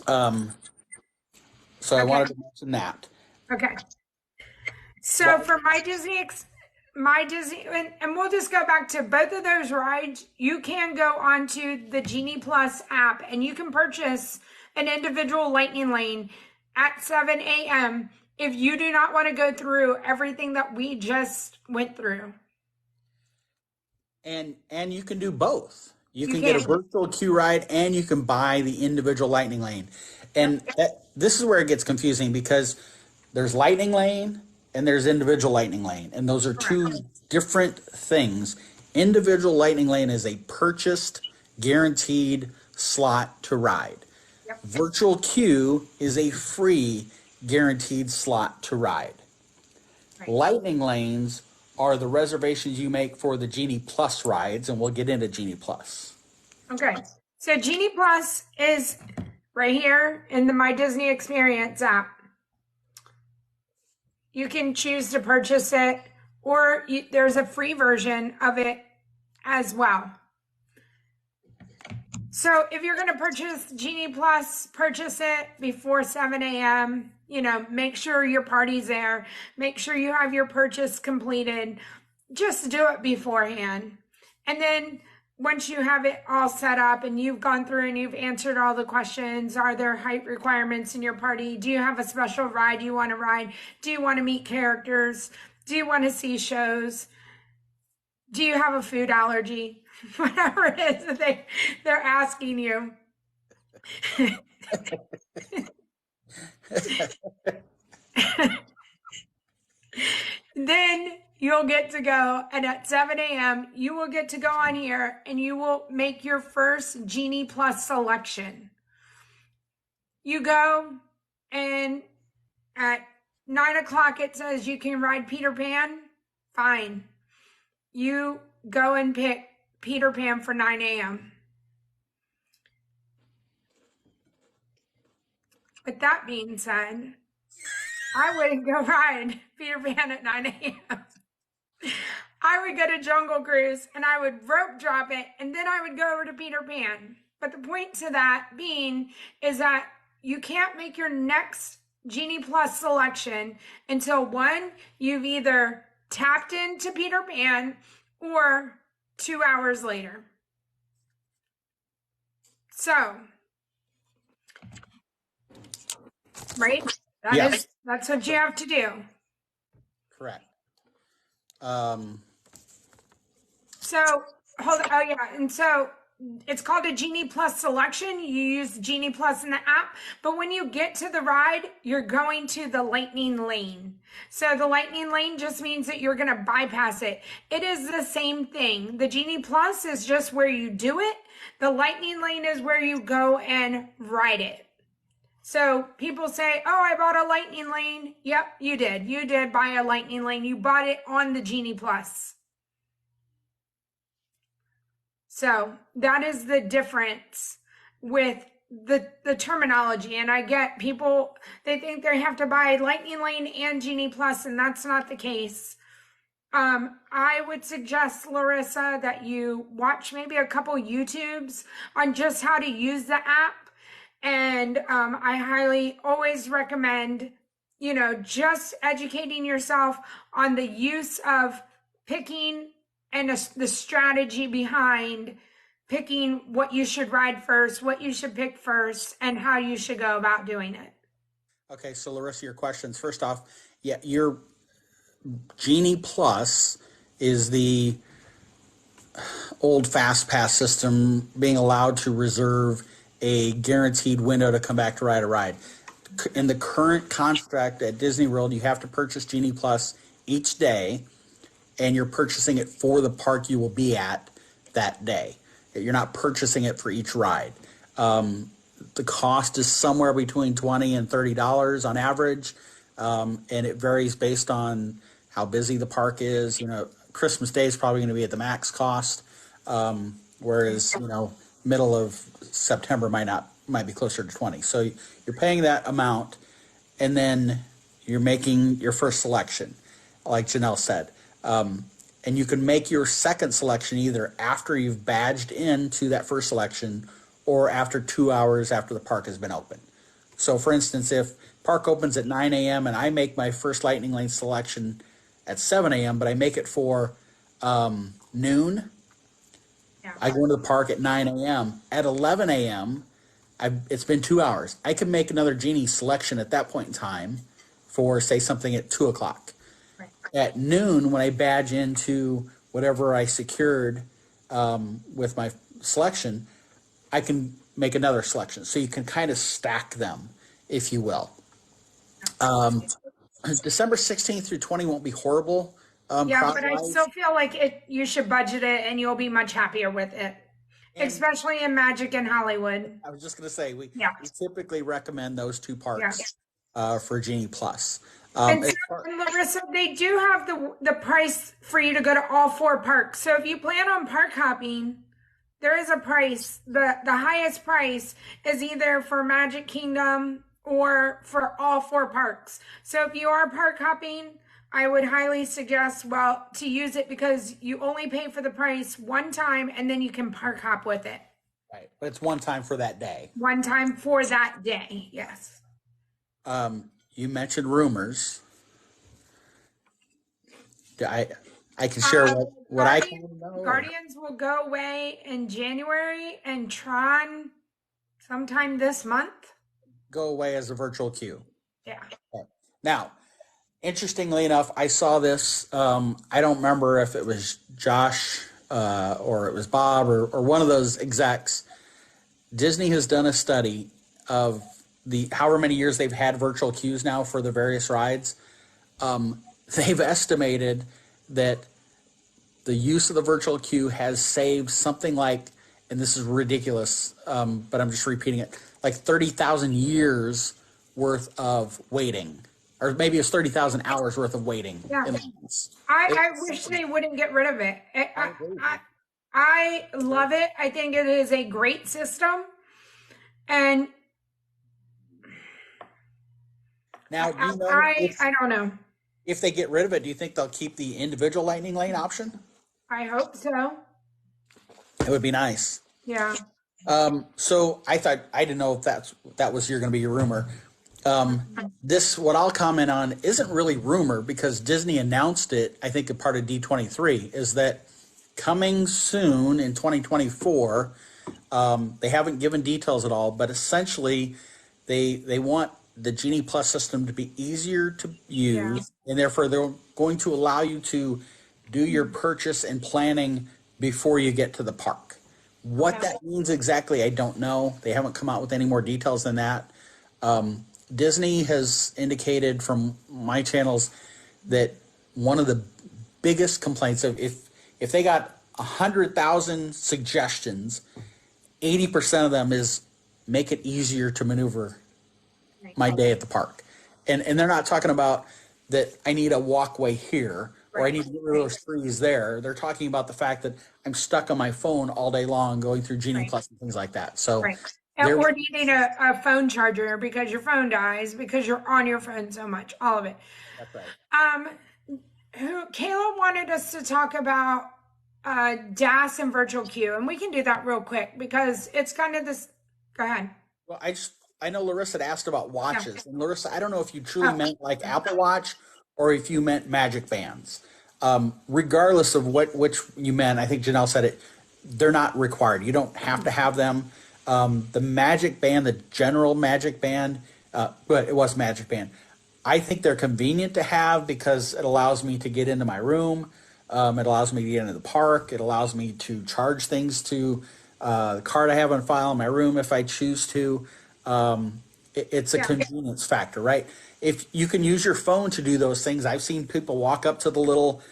B: So I wanted to mention that.
A: Okay. So for My Disney, and we'll just go back to both of those rides. You can go onto the Genie Plus app and you can purchase an individual lightning lane at 7 a.m. if you do not want to go through everything that we just went through.
B: And you can do both. You can get a virtual queue ride and you can buy the individual lightning lane. And this is where it gets confusing because there's lightning lane and there's individual lightning lane. And those are two different things. Individual lightning lane is a purchased, guaranteed slot to ride. Yep. Virtual queue is a free, guaranteed slot to ride. Right. Lightning lanes are the reservations you make for the Genie Plus rides, and we'll get into Genie Plus.
A: Okay. So Genie Plus is right here in the My Disney Experience app. You can choose to purchase it, or there's a free version of it as well. So if you're going to purchase Genie Plus, purchase it before 7 a.m. Make sure your party's there. Make sure you have your purchase completed. Just do it beforehand. And then once you have it all set up and you've gone through and you've answered all the questions, are there height requirements in your party? Do you have a special ride you want to ride? Do you want to meet characters? Do you want to see shows? Do you have a food allergy? Whatever it is that they're asking you. Then you'll get to go, and at 7 a.m., you will get to go on here and you will make your first Genie Plus selection. You go, and at 9 o'clock, it says you can ride Peter Pan. Fine. You go and pick Peter Pan for 9 a.m. With that being said, I wouldn't go ride Peter Pan at 9 a.m. I would go to Jungle Cruise and I would rope drop it, and then I would go over to Peter Pan. But the point to that being is that you can't make your next Genie Plus selection until one, you've either tapped into Peter Pan or 2 hours later. So, right? That's what you have to do.
B: Correct.
A: So, hold on. Oh, yeah. And so it's called a Genie Plus selection. You use Genie Plus in the app, but when you get to the ride, you're going to the lightning lane. So the lightning lane just means that you're going to bypass it. It is the same thing. The Genie Plus is just where you do it. The lightning lane is where you go and ride it. So people say, oh, I bought a lightning lane. Yep, you did. You did buy a lightning lane. You bought it on the Genie Plus. So that is the difference with the terminology. And I get people, they think they have to buy Lightning Lane and Genie Plus, and that's not the case. I would suggest, Larissa, that you watch maybe a couple YouTubes on just how to use the app. And I highly always recommend, just educating yourself on the use of picking and the strategy behind picking what you should ride first, what you should pick first, and how you should go about doing it.
B: Okay, so Larissa, your questions. First off, yeah, your Genie Plus is the old Fast Pass system, being allowed to reserve a guaranteed window to come back to ride a ride. In the current contract at Disney World, you have to purchase Genie Plus each day, and you're purchasing it for the park you will be at that day. You're not purchasing it for each ride. The cost is somewhere between $20 and $30 on average, and it varies based on how busy the park is. Christmas Day is probably going to be at the max cost, whereas middle of September might be closer to 20. So you're paying that amount, and then you're making your first selection, like Janelle said. And you can make your second selection either after you've badged into that first selection or after 2 hours after the park has been open. So, for instance, if park opens at 9 a.m. and I make my first Lightning Lane selection at 7 a.m., but I make it for noon, yeah. I go into the park at 9 a.m. At 11 a.m., it's been 2 hours. I can make another Genie selection at that point in time for, say, something at 2 o'clock. At noon, when I badge into whatever I secured with my selection, I can make another selection. So you can kind of stack them, if you will. December 16th through 20 won't be horrible.
A: Yeah, but I still feel like you should budget it and you'll be much happier with it, especially in Magic and Hollywood.
B: I was just going to say, we typically recommend those two parks for Genie Plus.
A: And Larissa, they do have the price for you to go to all 4 parks. So if you plan on park hopping, There is a price. The highest price is either for Magic Kingdom or for all four parks. So if you are park hopping, I would highly suggest, well, to use it because you only pay for the price one time and then you can park hop with it.
B: Right. But it's one time for that day.
A: One time for that day. Yes.
B: You mentioned rumors. I can share what I kind of know.
A: Guardians will go away in January and Tron sometime this month.
B: Go away as a virtual queue.
A: Yeah.
B: Okay. Now, interestingly enough, I saw this. I don't remember if it was Josh or it was Bob or one of those execs. Disney has done a study of the however many years they've had virtual queues now for the various rides. They've estimated that the use of the virtual queue has saved something like, and this is ridiculous, but I'm just repeating it, like 30,000 years worth of waiting. Or maybe it's 30,000 hours worth of waiting.
A: Yeah.
B: In lines.
A: I wish they wouldn't get rid of it. I love it. I think it is a great system. And
B: now, do you know
A: I don't know.
B: if they get rid of it, do you think they'll keep the individual lightning lane option?
A: I hope so.
B: It would be nice.
A: Yeah.
B: So I didn't know if that was going to be your rumor. This, what I'll comment on, isn't really rumor because Disney announced it. I think a part of D23 is that coming soon in 2024. They haven't given details at all, but essentially, they want the Genie Plus system to be easier to use, and therefore they're going to allow you to do your purchase and planning before you get to the park. What that means exactly, I don't know. They haven't come out with any more details than that. Disney has indicated from my channels that one of the biggest complaints of if they got 100,000 suggestions, 80% of them is make it easier to maneuver my day at the park. And they're not talking about that I need a walkway here or I need to get rid of those trees there. They're talking about the fact that I'm stuck on my phone all day long going through Genie Plus and things like that. So,
A: or needing a phone charger because your phone dies because you're on your phone so much. All of it.
B: That's right.
A: Kayla wanted us to talk about DAS and virtual queue, and we can do that real quick because it's kind of this. Go ahead.
B: Well, I know Larissa had asked about watches, and Larissa, I don't know if you truly meant like Apple Watch or if you meant Magic Bands. Regardless of which you meant, I think Janelle said it. They're not required. You don't have to have them. The Magic Band, the general Magic Band, but it was Magic Band. I think they're convenient to have because it allows me to get into my room. It allows me to get into the park. It allows me to charge things to the card I have on file in my room if I choose to. It's a convenience factor, right? If you can use your phone to do those things, I've seen people walk up to the little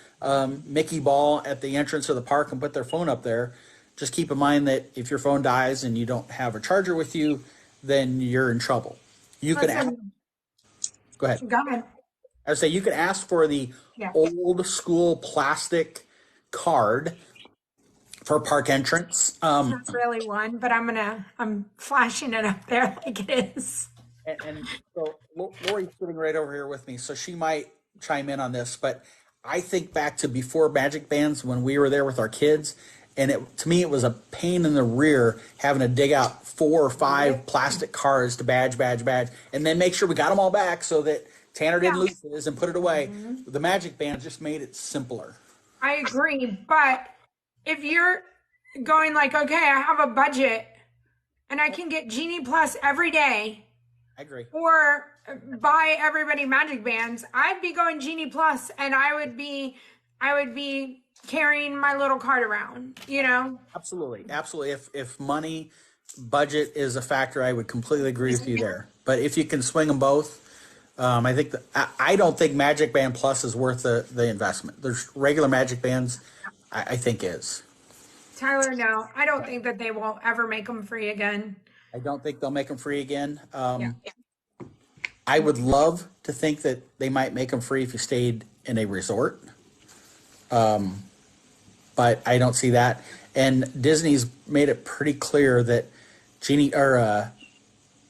B: Mickey ball at the entrance of the park and put their phone up there. Just keep in mind that if your phone dies and you don't have a charger with you, then you're in trouble. You can go ahead.
A: Go ahead.
B: I would say you can ask for the old school plastic card for park entrance.
A: Not really one, but I'm flashing it up there like it is.
B: And so Lori's sitting right over here with me, so she might chime in on this. But I think back to before Magic Bands when we were there with our kids, and to me it was a pain in the rear having to dig out 4 or 5 plastic cards to badge, and then make sure we got them all back so that Tanner didn't lose his and put it away. The Magic Band just made it simpler.
A: I agree, but if you're going like, okay, I have a budget and I can get Genie Plus every day.
B: I agree.
A: Or buy everybody Magic Bands, I'd be going Genie Plus and I would be carrying my little card around, you know?
B: Absolutely. If money budget is a factor, I would completely agree with you there. But if you can swing them both, I think I don't think Magic Band Plus is worth the investment. There's regular Magic Bands, I think is.
A: Tyler, no, I don't think that they will ever make them free again.
B: I don't think they'll make them free again. I would love to think that they might make them free if you stayed in a resort. But but I don't see that. And Disney's made it pretty clear that Genie or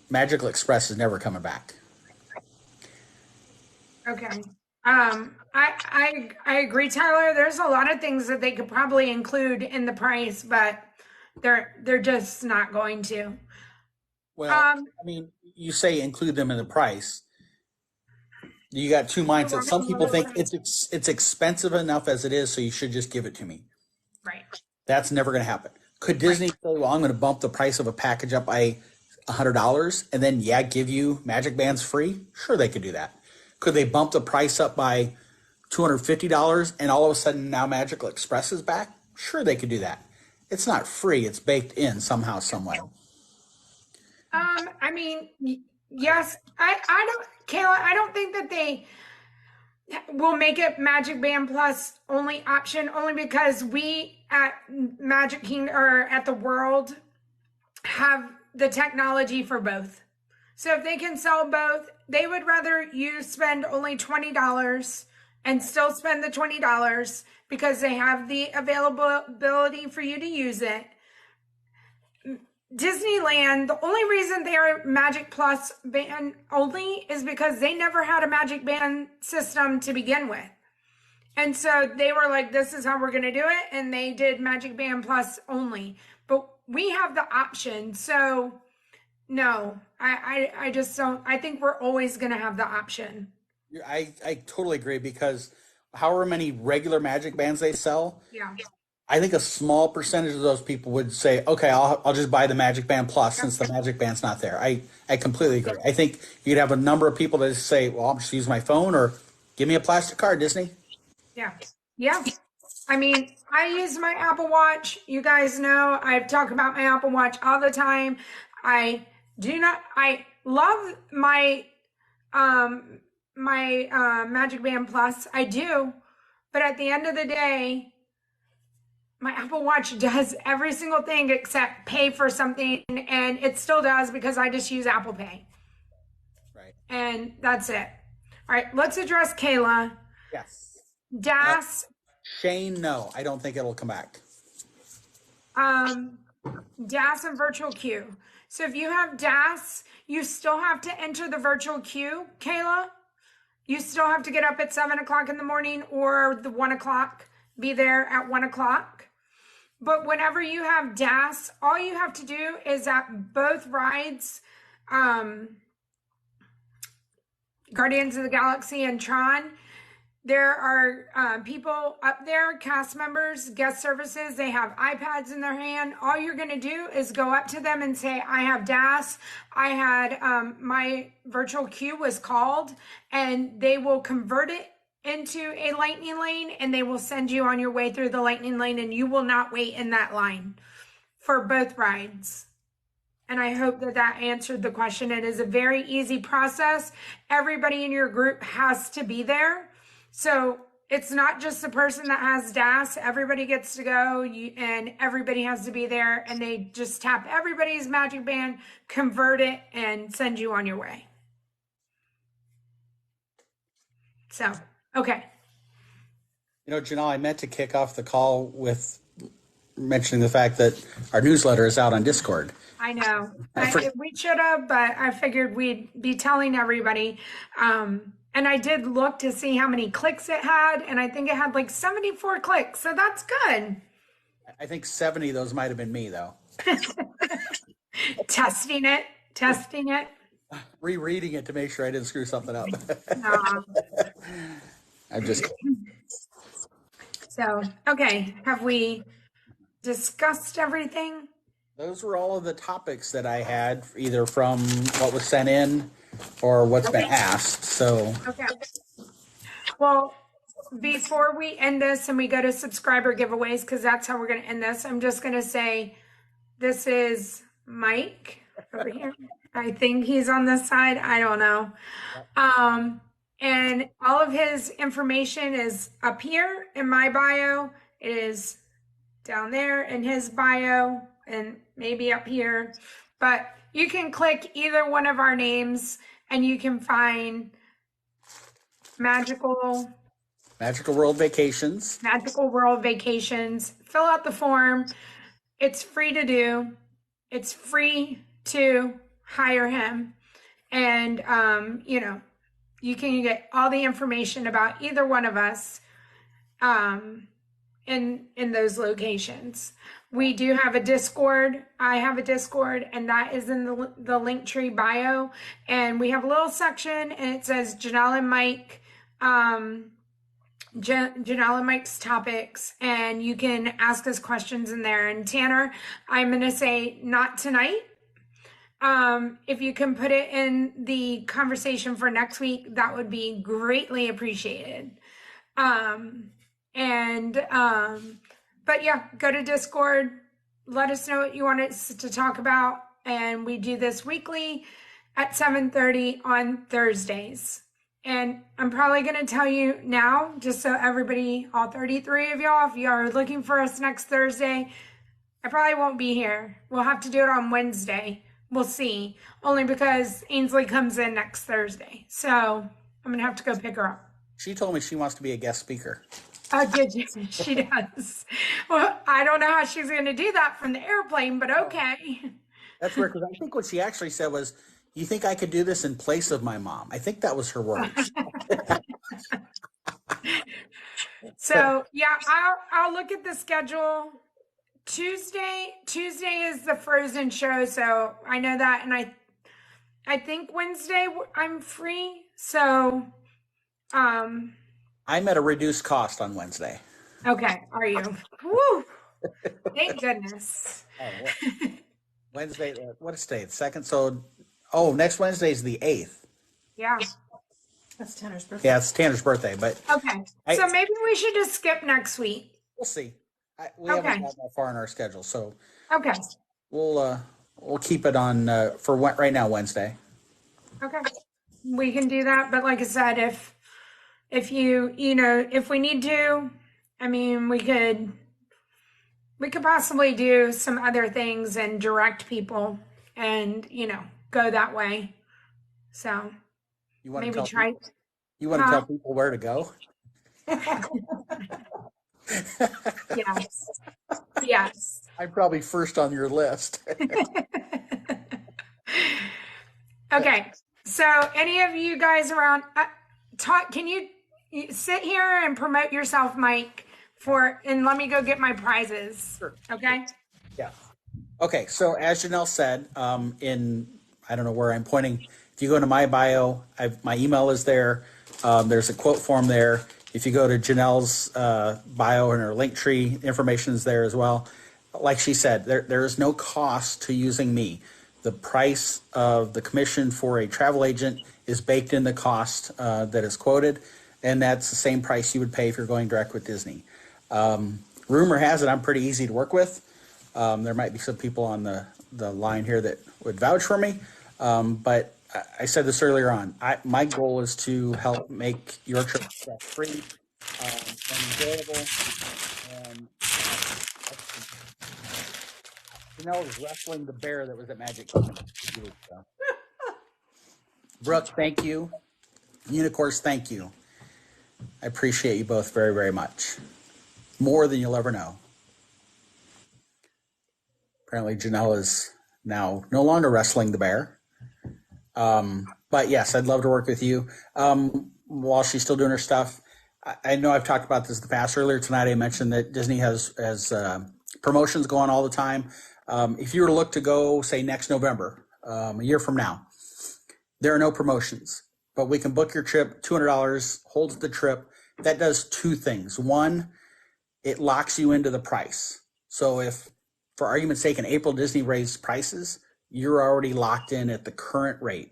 B: Magical Express is never coming back.
A: Okay. I agree, Tyler. There's a lot of things that they could probably include in the price, but they're just not going to.
B: Well,
A: Um,
B: I mean, you say include them in the price. You got two
A: you
B: mindsets.
A: want me
B: Some
A: to
B: people
A: look
B: think
A: at-
B: it's expensive enough as it is, so you should just give it to me.
A: right,
B: That's never going to happen. Could
A: right.
B: Disney say, "Well, I'm going to bump the price of a package up by $100 and then yeah, give you Magic Bands free"? Sure, they could do that. Could they bump the price up by $250 and all of a sudden now Magical Express is back? Sure, they could do that. It's not free. It's baked in somehow, some way.
A: I mean, yes, I don't, Kayla, I don't think that they will make it Magic Band Plus only option, only because we at Magic Kingdom or at the World have the technology for both. So if they can sell both, they would rather you spend only $20 and still spend the $20 because they have the availability for you to use it. Disneyland, the only reason they are Magic Plus band only is because they never had a Magic Band system to begin with. And so they were like, this is how we're going to do it. And they did Magic Band Plus only. But we have the option. So no, I just don't. I think we're always going to have the option.
B: I totally agree because however many regular Magic Bands they sell,
A: Yeah.
B: I think a small percentage of those people would say, okay, I'll just buy the Magic Band Plus since the Magic Band's not there. I completely agree. I think you'd have a number of people that just say, well, I'll just use my phone or give me a plastic card, Disney.
A: Yeah. Yeah. I mean, I use my Apple Watch. You guys know I talk about my Apple Watch all the time. I love my Magic Band Plus. I do. But at the end of the day, my Apple Watch does every single thing except pay for something, and it still does because I just use Apple Pay.
B: Right.
A: And that's it. All right, let's address Kayla.
B: Yes.
A: DAS,
B: Shane, no, I don't think it'll come back.
A: DAS and virtual queue. So if you have DAS, you still have to enter the virtual queue, Kayla. You still have to get up at 7 o'clock in the morning or the 1 o'clock, be there at 1 o'clock. But whenever you have DAS, all you have to do is at both rides, Guardians of the Galaxy and Tron, there are people up there, cast members, guest services. They have iPads in their hand. All you're going to do is go up to them and say, I have DAS. I had my virtual queue was called, and they will convert it into a lightning lane and they will send you on your way through the lightning lane, and you will not wait in that line for both rides. And I hope that that answered the question. It is a very easy process. Everybody in your group has to be there. So it's not just the person that has DAS. Everybody gets to go and everybody has to be there, and they just tap everybody's Magic Band, convert it, and send you on your way. So, okay.
B: You know, Janelle, I meant to kick off the call with mentioning the fact that our newsletter is out on Discord.
A: I know. We should have, but I figured we'd be telling everybody. And I did look to see how many clicks it had, and I think it had like 74 clicks. So that's good.
B: I think 70 of those might have been me, though.
A: Testing it.
B: Rereading it to make sure I didn't screw something up. I'm just kidding.
A: So, okay. Have we discussed everything?
B: Those were all of the topics that I had, either from what was sent in or what's been asked. So,
A: okay. Well, before we end this and we go to subscriber giveaways, because that's how we're going to end this, I'm just going to say this is Mike over here. I think he's on this side. I don't know. And all of his information is up here in my bio. It is down there in his bio and maybe up here. But you can click either one of our names and you can find Magical
B: Magical World Vacations.
A: Magical World Vacations. Fill out the form. It's free to do. It's free to hire him. And, you can get all the information about either one of us in those locations. We do have a Discord. I have a Discord, and that is in the Linktree bio. And we have a little section, and it says Janelle and Mike, Janelle and Mike's topics, and you can ask us questions in there. And Tanner, I'm going to say not tonight. If you can put it in the conversation for next week, that would be greatly appreciated. But yeah, go to Discord. Let us know what you want us to talk about. And we do this weekly at 7:30 on Thursdays. And I'm probably going to tell you now, just so everybody, all 33 of y'all, if you are looking for us next Thursday, I probably won't be here. We'll have to do it on Wednesday. We'll see. Only because Ainsley comes in next Thursday. So I'm going to have to go pick her up.
B: She told me she wants to be a guest speaker.
A: Oh, did you? She does. Well, I don't know how she's going to do that from the airplane, but okay.
B: That's weird, because I think what she actually said was, "You think I could do this in place of my mom?" I think that was her words.
A: So yeah, I'll look at the schedule. Tuesday is the Frozen show, so I know that, and I think Wednesday I'm free. So,
B: I'm at a reduced cost on Wednesday.
A: Okay, are you? Woo! Thank goodness.
B: Wednesday, what is today? The 2nd. So, next Wednesday is the 8th.
A: Yeah.
C: That's Tanner's birthday.
B: Yeah, it's Tanner's birthday, but
A: okay. So maybe we should just skip next week.
B: We'll see. We haven't got that far in our schedule, so
A: okay,
B: we'll keep it on for right now, Wednesday.
A: Okay, we can do that. But like I said, if if we need to, I mean, we could possibly do some other things and direct people and go that way. So
B: you want
A: maybe
B: to try. You want to tell people where to go?
A: Yes.
B: I'm probably first on your list.
A: Okay. So any of you guys around, can you sit here and promote yourself, Mike, and let me go get my prizes.
B: Sure.
A: Okay.
B: Yeah. Okay. So as Janelle said, I don't know where I'm pointing. If you go to my bio, my email is there. There's a quote form there. If you go to Janelle's bio and her Linktree, information is there as well. Like she said, there is no cost to using me. The price of the commission for a travel agent is baked in the cost that is quoted, and that's the same price you would pay if you're going direct with Disney. Rumor has it I'm pretty easy to work with. There might be some people on the line here that would vouch for me, but I said this earlier on. My goal is to help make your trip stress-free and enjoyable. And Janelle was wrestling the bear that was at Magic Kingdom. Brooke, thank you. Unicorns, thank you. I appreciate you both very, very much. More than you'll ever know. Apparently, Janelle is now no longer wrestling the bear. But yes, I'd love to work with you while she's still doing her stuff. I know I've talked about this in the past. Earlier tonight, I mentioned that Disney has promotions going all the time. If you were to look to go, say, next November, a year from now, there are no promotions. But we can book your trip, $200, holds the trip. That does two things. One, it locks you into the price. So if, for argument's sake, in April, Disney raised prices, you're already locked in at the current rate.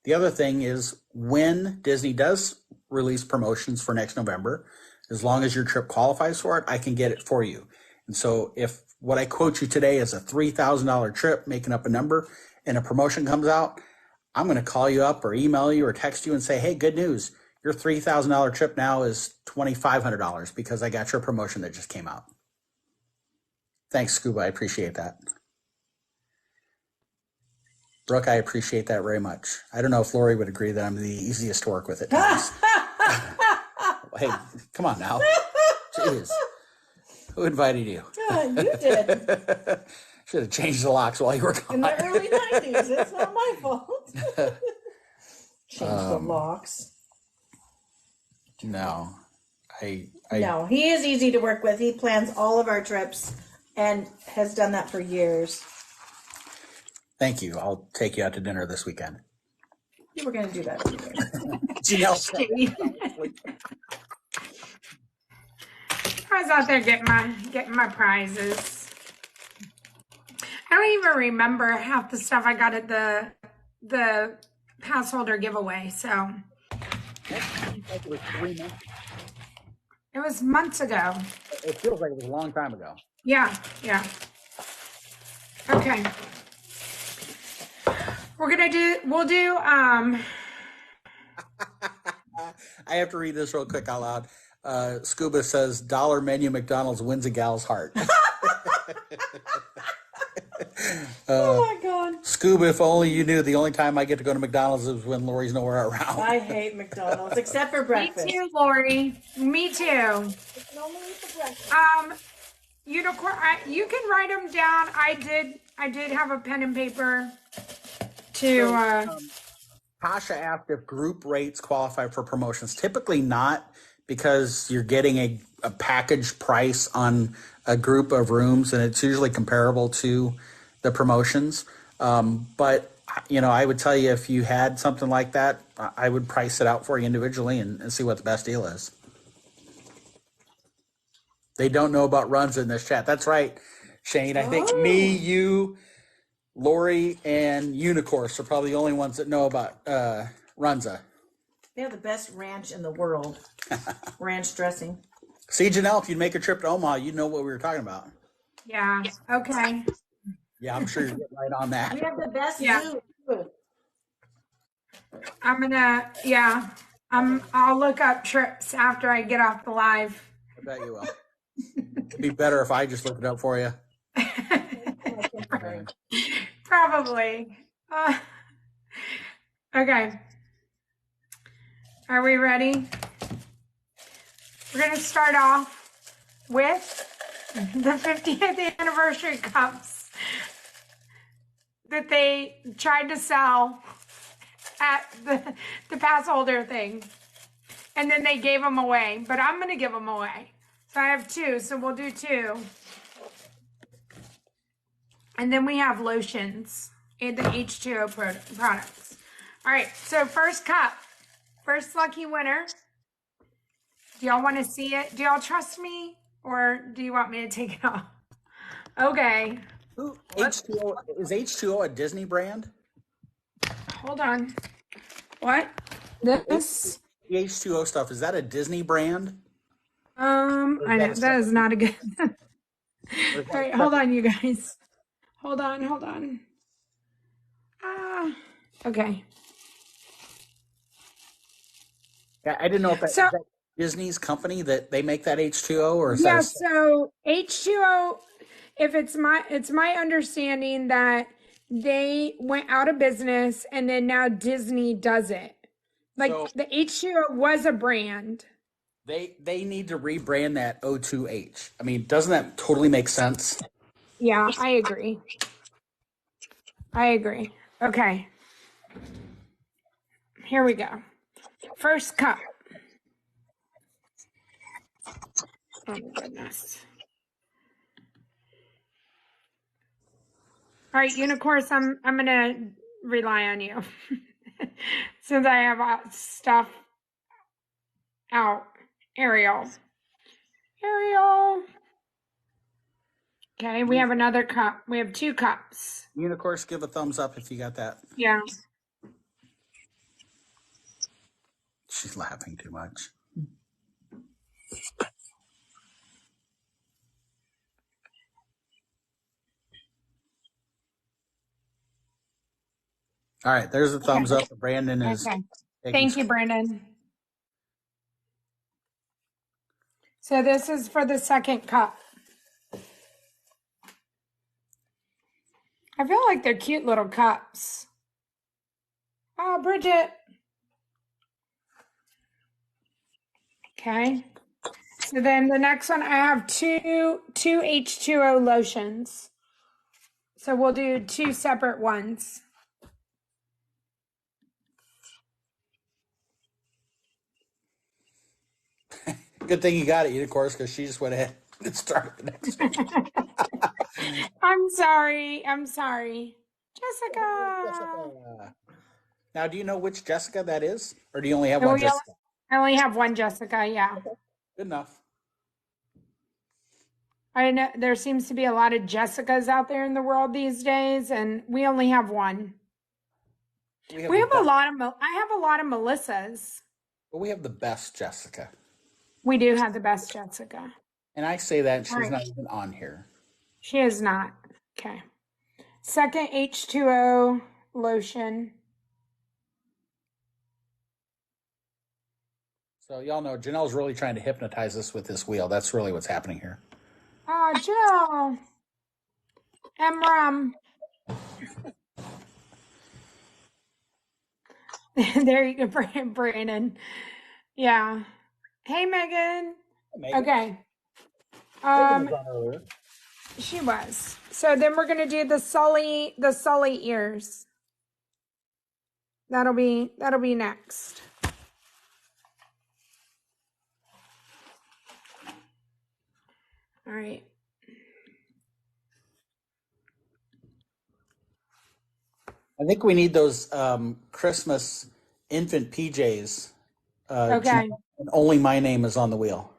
B: The other thing is when Disney does release promotions for next November, as long as your trip qualifies for it, I can get it for you. And so if what I quote you today is a $3,000 trip, making up a number, and a promotion comes out, I'm going to call you up or email you or text you and say, hey, good news. Your $3,000 trip now is $2,500 because I got your promotion that just came out. Thanks, Scuba. I appreciate that. Brooke, I appreciate that very much. I don't know if Lori would agree that I'm the easiest to work with at times. Hey, come on now. Jeez. Who invited you?
C: You did.
B: Should have changed the locks while you were
C: In the
B: gone.
C: early 90s. It's not my fault. Change the locks.
B: No. I
C: No, he is easy to work with. He plans all of our trips and has done that for years.
B: Thank you. I'll take you out to dinner this weekend.
C: You were going to do that anyway.
A: I was out there getting my prizes. I don't even remember half the stuff I got at the pass holder giveaway. So it was months ago.
B: It feels like it was a long time ago.
A: Yeah. Okay. We'll do
B: I have to read this real quick out loud. Scuba says, $1 menu McDonald's wins a gal's heart.
C: Oh my God.
B: Scuba, if only you knew the only time I get to go to McDonald's is when Lori's nowhere around.
C: I hate McDonald's except for breakfast.
A: Me too, Lori. Me too.
C: It's normally for breakfast.
A: Unicorn, you can write them down. I did have a pen and paper to
B: Tasha asked if group rates qualify for promotions. Typically not, because you're getting a package price on a group of rooms, and it's usually comparable to the promotions. But, I would tell you, if you had something like that, I would price it out for you individually and see what the best deal is. They don't know about Runza in this chat. That's right, Shane. I think me, you, Lori, and Unicourse are probably the only ones that know about Runza.
C: They have the best ranch in the world. Ranch dressing.
B: See, Janelle, if you'd make a trip to Omaha, you'd know what we were talking about.
A: yeah. Okay.
B: Yeah, I'm sure you're getting right on
C: We
B: that.
C: have the best
A: Yeah.
C: zoo.
A: I'll look up trips after I get off the live.
B: I bet you will. It'd be better if I just looked it up for you.
A: Probably. Okay. Are we ready? We're going to start off with the 50th anniversary cups that they tried to sell at the pass holder thing. And then they gave them away, but I'm going to give them away. So I have two, so we'll do two. And then we have lotions and the H2O products. All right, so first cup, first lucky winner. Do y'all want to see it? Do y'all trust me, or do you want me to take it off? Okay.
B: H2O, is H2O a Disney brand?
A: Hold on. What? This?
B: The H2O stuff, is that a Disney brand?
A: I know that is not a good. All right, hold on, you guys. Hold on. Okay.
B: I didn't know if
A: So-
B: is that Disney's company that they make that H2O, or is
A: Yeah,
B: that
A: so H2O, if it's my understanding that they went out of business and then now Disney does it. Like
B: So-
A: the H2O was a brand.
B: they need to rebrand that O2H? I mean, doesn't that totally make sense?
A: Yeah, I agree. Okay. Here we go. First cup. Oh my goodness. All right, Unicorse, I'm gonna rely on you since I have stuff out. Ariel. Okay, we have another cup. We have two cups.
B: Unicourse, give a thumbs up if you got that.
A: Yeah.
B: She's laughing too much. All right, there's a thumbs up. Brandon is.
A: Okay.
B: taking
A: Thank you, Brandon. So this is for the second cup. I feel like they're cute little cups. Oh, Bridget. Okay. So then the next one, I have two H2O lotions. So we'll do two separate ones.
B: Good thing you got it, of course, because she just went ahead and started the next one.
A: I'm sorry. I'm sorry. Jessica.
B: Now, do you know which Jessica that is? Or do you only have
A: And
B: one Jessica?
A: I only have one Jessica, yeah.
B: Good enough.
A: I know there seems to be a lot of Jessicas out there in the world these days, and we only have one. We have a lot of I have a lot of Melissas.
B: But we have the best Jessica.
A: We do have the best Jessica.
B: And I say that and she's not even on here.
A: She is not. Okay. Second H2O lotion.
B: So y'all know Janelle's really trying to hypnotize us with this wheel. That's really what's happening here.
A: Oh, Jill. Emram. There you go, Brandon. Yeah. Hey, Megan. Okay. She was. So then we're gonna do the Sully ears. That'll be next. All right.
B: I think we need those Christmas infant PJs.
A: Okay.
B: And only my name is on the wheel.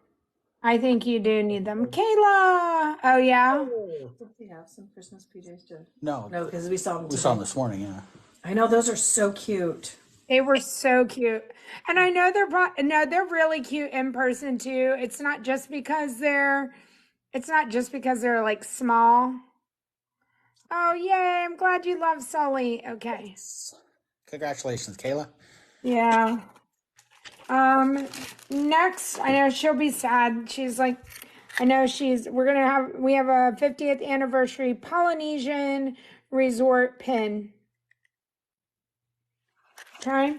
A: I think you do need them. Kayla! Oh, yeah?
C: Don't we have some Christmas PJs too?
B: No.
C: No, because we saw them
B: We saw them this morning, yeah.
C: I know, those are so cute.
A: They were so cute. And I know they're really cute in person too. It's not just because they're like small. Oh, yay. I'm glad you love Sully. Okay.
B: Congratulations, Kayla.
A: Yeah. Next, I know she'll be sad. She's like, we have a 50th anniversary Polynesian resort pin. Okay.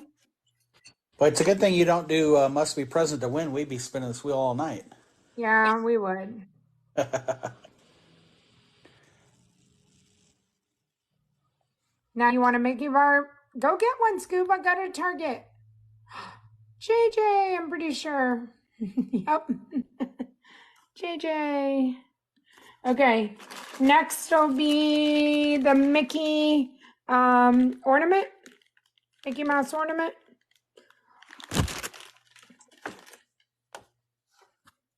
B: But it's a good thing you don't do must be present to win. We'd be spinning this wheel all night.
A: Yeah, we would. Now you want a Mickey bar? Go get one, Scuba. Go to Target. JJ, I'm pretty sure. Yep. JJ. Okay. Next will be the Mickey ornament. Mickey Mouse ornament.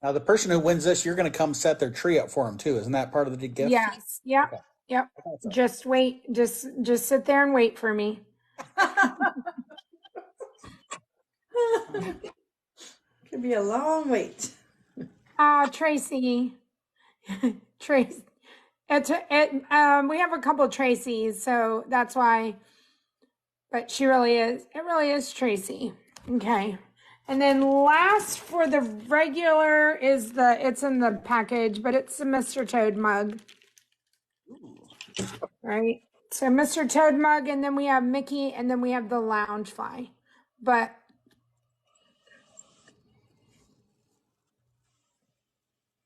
B: Now, the person who wins this, you're going to come set their tree up for them too. Isn't that part of the gift?
A: Yes. Yep. Okay. Yep. Just wait. Just sit there and wait for me.
C: Could be a long wait.
A: Tracy. Tracy. We have a couple Tracys, so that's why. But she really is. It really is Tracy. Okay. And then last for the regular is it's in the package, but it's the Mr. Toad mug. Right? So Mr. Toad mug, and then we have Mickey, and then we have the Loungefly. But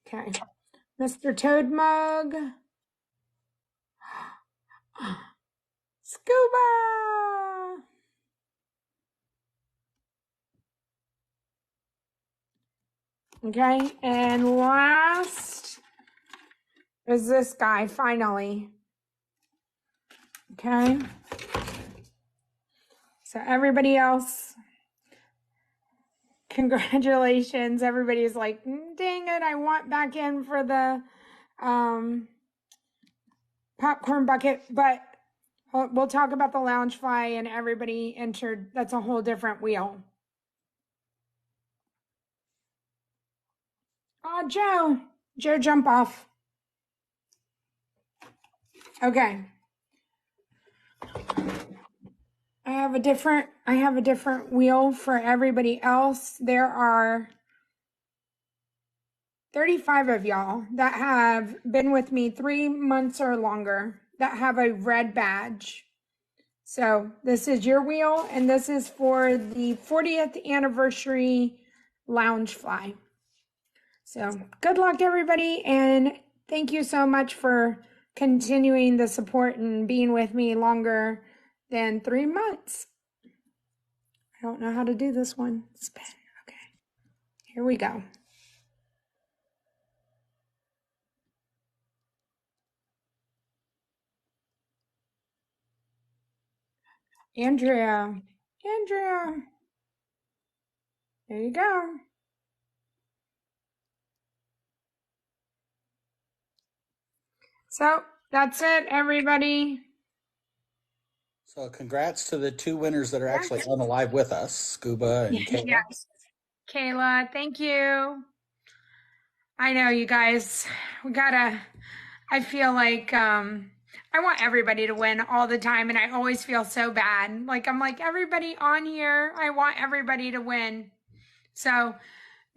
A: okay. Mr. Toad mug. Scuba! Okay, and last is this guy, finally. Okay. So everybody else, congratulations. Everybody's like, dang it, I want back in for the popcorn bucket, but we'll talk about the Loungefly, and everybody entered. That's a whole different wheel. Oh, Joe, jump off. Okay. I have a different wheel for everybody else. There are 35 of y'all that have been with me 3 months or longer that have a red badge. So this is your wheel, and this is for the 40th anniversary Loungefly. So good luck, everybody, and thank you so much for continuing the support and being with me longer than 3 months. I don't know how to do this one. Spin. Okay. Here we go. Andrea. Andrea. There you go. So that's it, everybody.
B: So congrats to the two winners that are actually on the live with us, Scuba and Kayla.
A: Yes. Kayla, thank you. I know, you guys, I feel like I want everybody to win all the time, and I always feel so bad. Like, I'm like, everybody on here, I want everybody to win. So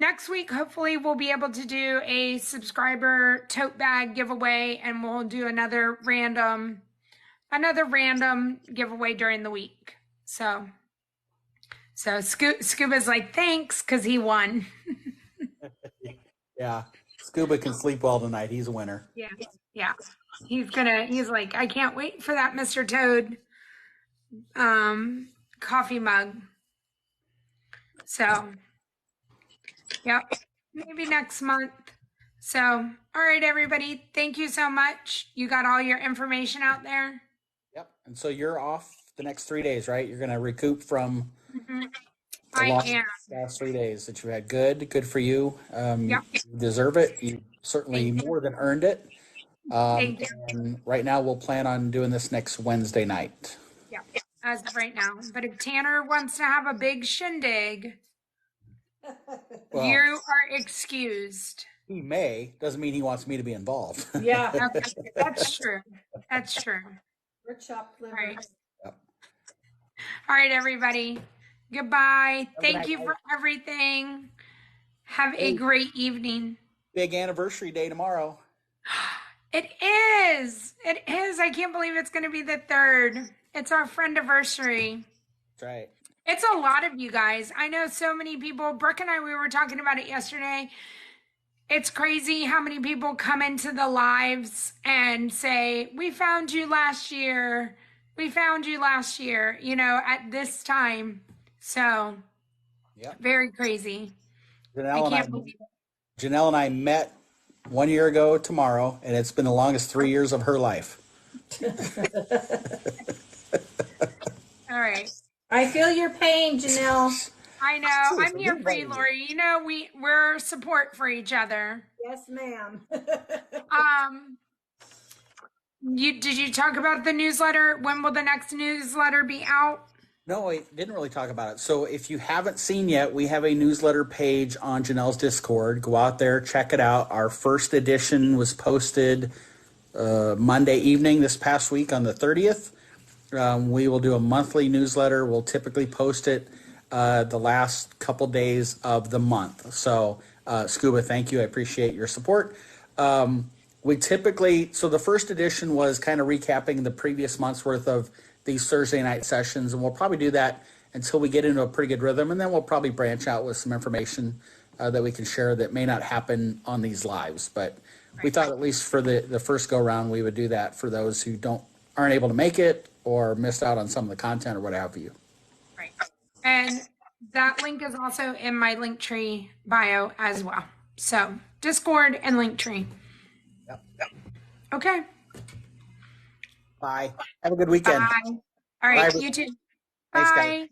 A: next week, hopefully we'll be able to do a subscriber tote bag giveaway, and we'll do another random giveaway during the week. So Scuba's like, thanks, because he won.
B: Yeah. Scuba can sleep well tonight. He's a winner.
A: Yeah. Yeah. He's like, I can't wait for that Mr. Toad coffee mug. So, yep. Maybe next month. So, all right, everybody. Thank you so much. You got all your information out there?
B: Yep. And so you're off the next 3 days, right? You're going to recoup from
A: I am.
B: last 3 days that you had. Good for you.
A: Yep.
B: You deserve it. You certainly more than earned it.
A: Thank you.
B: And right now we'll plan on doing this next Wednesday night.
A: Yeah, as of right now. But if Tanner wants to have a big shindig,
B: Well,
A: you are excused.
B: he may. Doesn't mean he wants me to be involved.
C: Yeah,
A: Okay, that's true. That's true.
C: we're chopped liver.
A: All right.
B: Yep.
A: All right, everybody. Goodbye.
B: a
A: Thank
B: night,
A: you for everything. Have a great evening.
B: Big anniversary day tomorrow.
A: It is. It is. I can't believe it's going to be the 3rd. It's our friendiversary.
B: That's right.
A: It's a lot of you guys. I know so many people. Brooke and I, we were talking about it yesterday. It's crazy how many people come into the lives and say, we found you last year. We found you last year, at this time. So,
B: Yep.
A: very crazy.
B: Janelle and I met 1 year ago tomorrow, and it's been the longest 3 years of her life.
A: All right.
C: I feel your pain, Janelle.
A: I know. I'm here for you, Lori. We're support for each other.
C: Yes, ma'am.
A: Did you talk about the newsletter? When will the next newsletter be out?
B: No, I didn't really talk about it. So if you haven't seen yet, we have a newsletter page on Janelle's Discord. Go out there, check it out. Our first edition was posted Monday evening this past week on the 30th. We will do a monthly newsletter. We'll typically post it the last couple days of the month. So Scuba, thank you. I appreciate your support. So the first edition was kind of recapping the previous month's worth of these Thursday night sessions, and we'll probably do that until we get into a pretty good rhythm, and then we'll probably branch out with some information that we can share that may not happen on these lives. But we thought at least for the first go round, we would do that for those who aren't able to make it or missed out on some of the content or what have you.
A: Right. And that link is also in my Linktree bio as well. So Discord and Linktree.
B: Yep.
A: Okay.
B: Bye. Have a good weekend.
A: Bye. All right.
B: Bye.
A: You too.
B: Thanks, guys.
A: Bye.